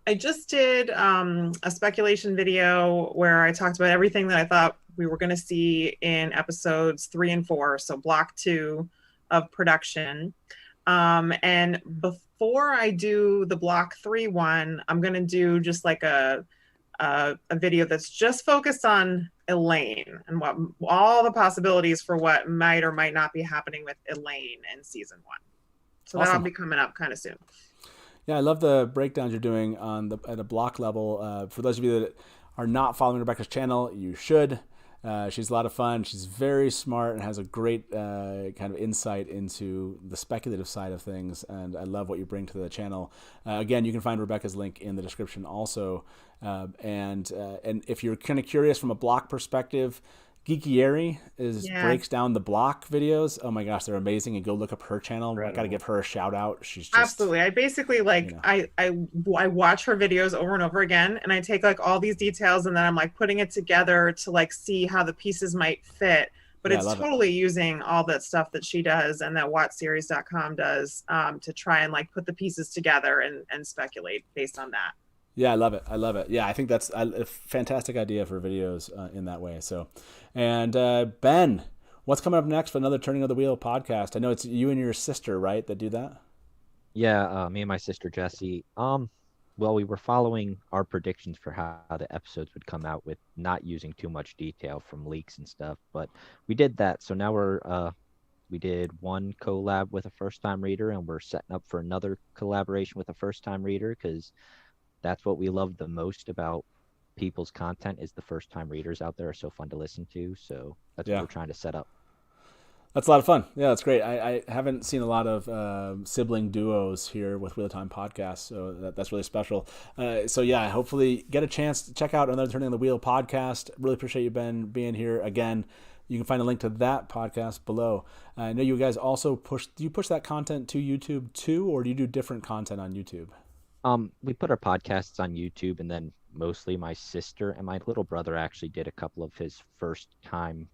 I just did a speculation video where I talked about everything that I thought we were going to see in episodes 3 and 4, so block 2 of production. And before I do the block 3 one, I'm going to do just like a video that's just focused on Elaine and what all the possibilities for what might or might not be happening with Elaine in season 1. So Awesome. that'll be coming up kind of soon. Yeah, I love the breakdowns you're doing at a block level. For those of you that are not following Rebecca's channel, you should. She's a lot of fun. She's very smart and has a great kind of insight into the speculative side of things. And I love what you bring to the channel. Again, you can find Rebecca's link in the description also. And if you're kind of curious from a block perspective, Geekieri breaks down the block videos. Oh my gosh, they're amazing. And go look up her channel. I got to give her a shout out. She's just, absolutely. I basically I watch her videos over and over again, and I take like all these details and then I'm like putting it together to like see how the pieces might fit. But it's totally using all that stuff that she does and that WatchSeries.com does to try and like put the pieces together and speculate based on that. Yeah, I love it. I love it. Yeah, I think that's a fantastic idea for videos in that way. So, and Ben, What's coming up next for another Turning of the Wheel podcast? I know it's you and your sister, right, that do that? Yeah, me and my sister Jessie. Well, we were following our predictions for how the episodes would come out with not using too much detail from leaks and stuff, but we did that. So now we did one collab with a first-time reader, and we're setting up for another collaboration with a first-time reader, because that's what we love the most about people's content is the first-time readers out there are so fun to listen to. So that's what we're trying to set up. That's a lot of fun. Yeah, that's great. I haven't seen a lot of sibling duos here with Wheel of Time podcast, so that's really special. So yeah, hopefully get a chance to check out another Turning of the Wheel podcast. Really appreciate you, Ben, being here again. You can find a link to that podcast below. I know you guys also do you push that content to YouTube too, or do you do different content on YouTube? We put our podcasts on YouTube, and then mostly my sister and my little brother actually did a couple of his first time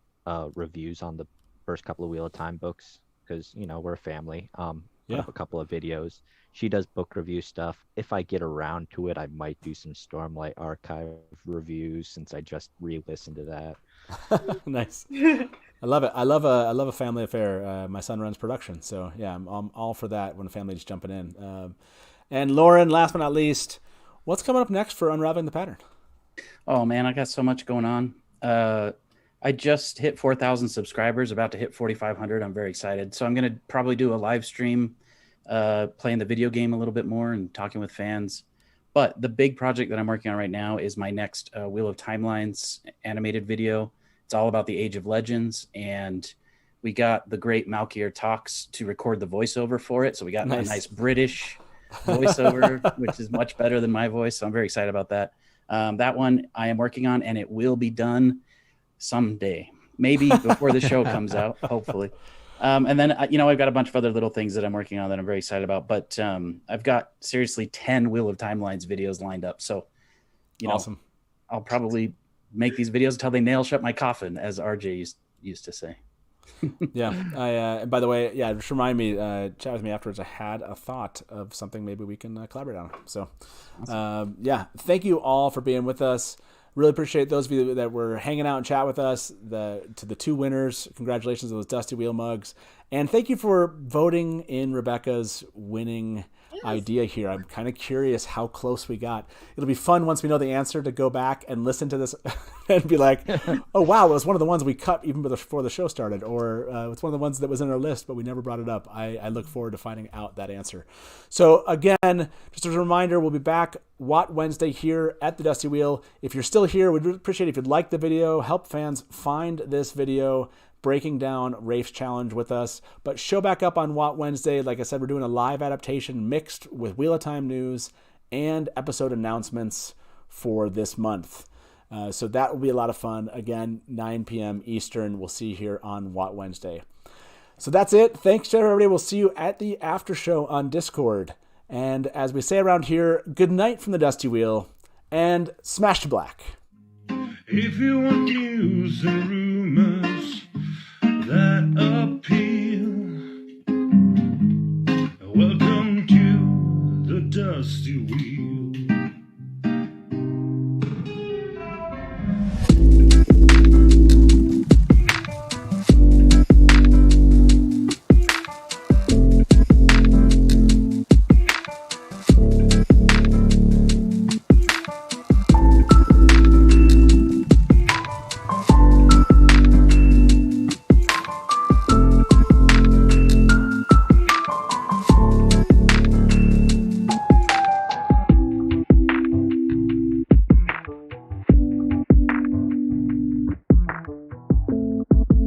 reviews on the first couple of Wheel of Time books, because we're a family. Put up a couple of videos. She does book review stuff. If I get around to it, I might do some Stormlight Archive reviews, since I just re-listened to that. Nice. I love it. I love a family affair. My son runs production, so yeah, I'm all for that when a family is jumping in. And Lauren, last but not least, what's coming up next for Unraveling the Pattern? Oh man, I got so much going on. I just hit 4,000 subscribers, about to hit 4,500. I'm very excited. So I'm going to probably do a live stream, playing the video game a little bit more and talking with fans. But the big project that I'm working on right now is my next Wheel of Timelines animated video. It's all about the Age of Legends. And we got the great Malkier Talks to record the voiceover for it. So we got a nice British voiceover, which is much better than my voice. So I'm very excited about that. That one I am working on, and it will be done someday, maybe before the show comes out, hopefully. And then, I've got a bunch of other little things that I'm working on that I'm very excited about. But I've got seriously 10 Wheel of Timelines videos lined up. So, awesome. I'll probably make these videos until they nail shut my coffin, as RJ used to say. Yeah. By the way, just remind me, chat with me afterwards. I had a thought of something maybe we can collaborate on. So, awesome. Thank you all for being with us. Really appreciate those of you that were hanging out and chat with us. To the two winners, congratulations on those Dusty Wheel mugs. And thank you for voting in Rebecca's winning idea here. I'm kind of curious how close we got. It'll be fun once we know the answer to go back and listen to this and be like, oh, wow, it was one of the ones we cut even before the show started, or it's one of the ones that was in our list, but we never brought it up. I look forward to finding out that answer. So again, just as a reminder, we'll be back Wat Wednesday here at the Dusty Wheel. If you're still here, we'd appreciate it if you'd like the video, help fans find this video, breaking down Rafe's challenge with us. But show back up on Wat Wednesday. Like I said, we're doing a live adaptation mixed with Wheel of Time news and episode announcements for this month. So that will be a lot of fun. Again, 9 p.m. Eastern. We'll see you here on Wat Wednesday. So that's it. Thanks to everybody. We'll see you at the after show on Discord. And as we say around here, good night from the Dusty Wheel and smash to black. If you want news and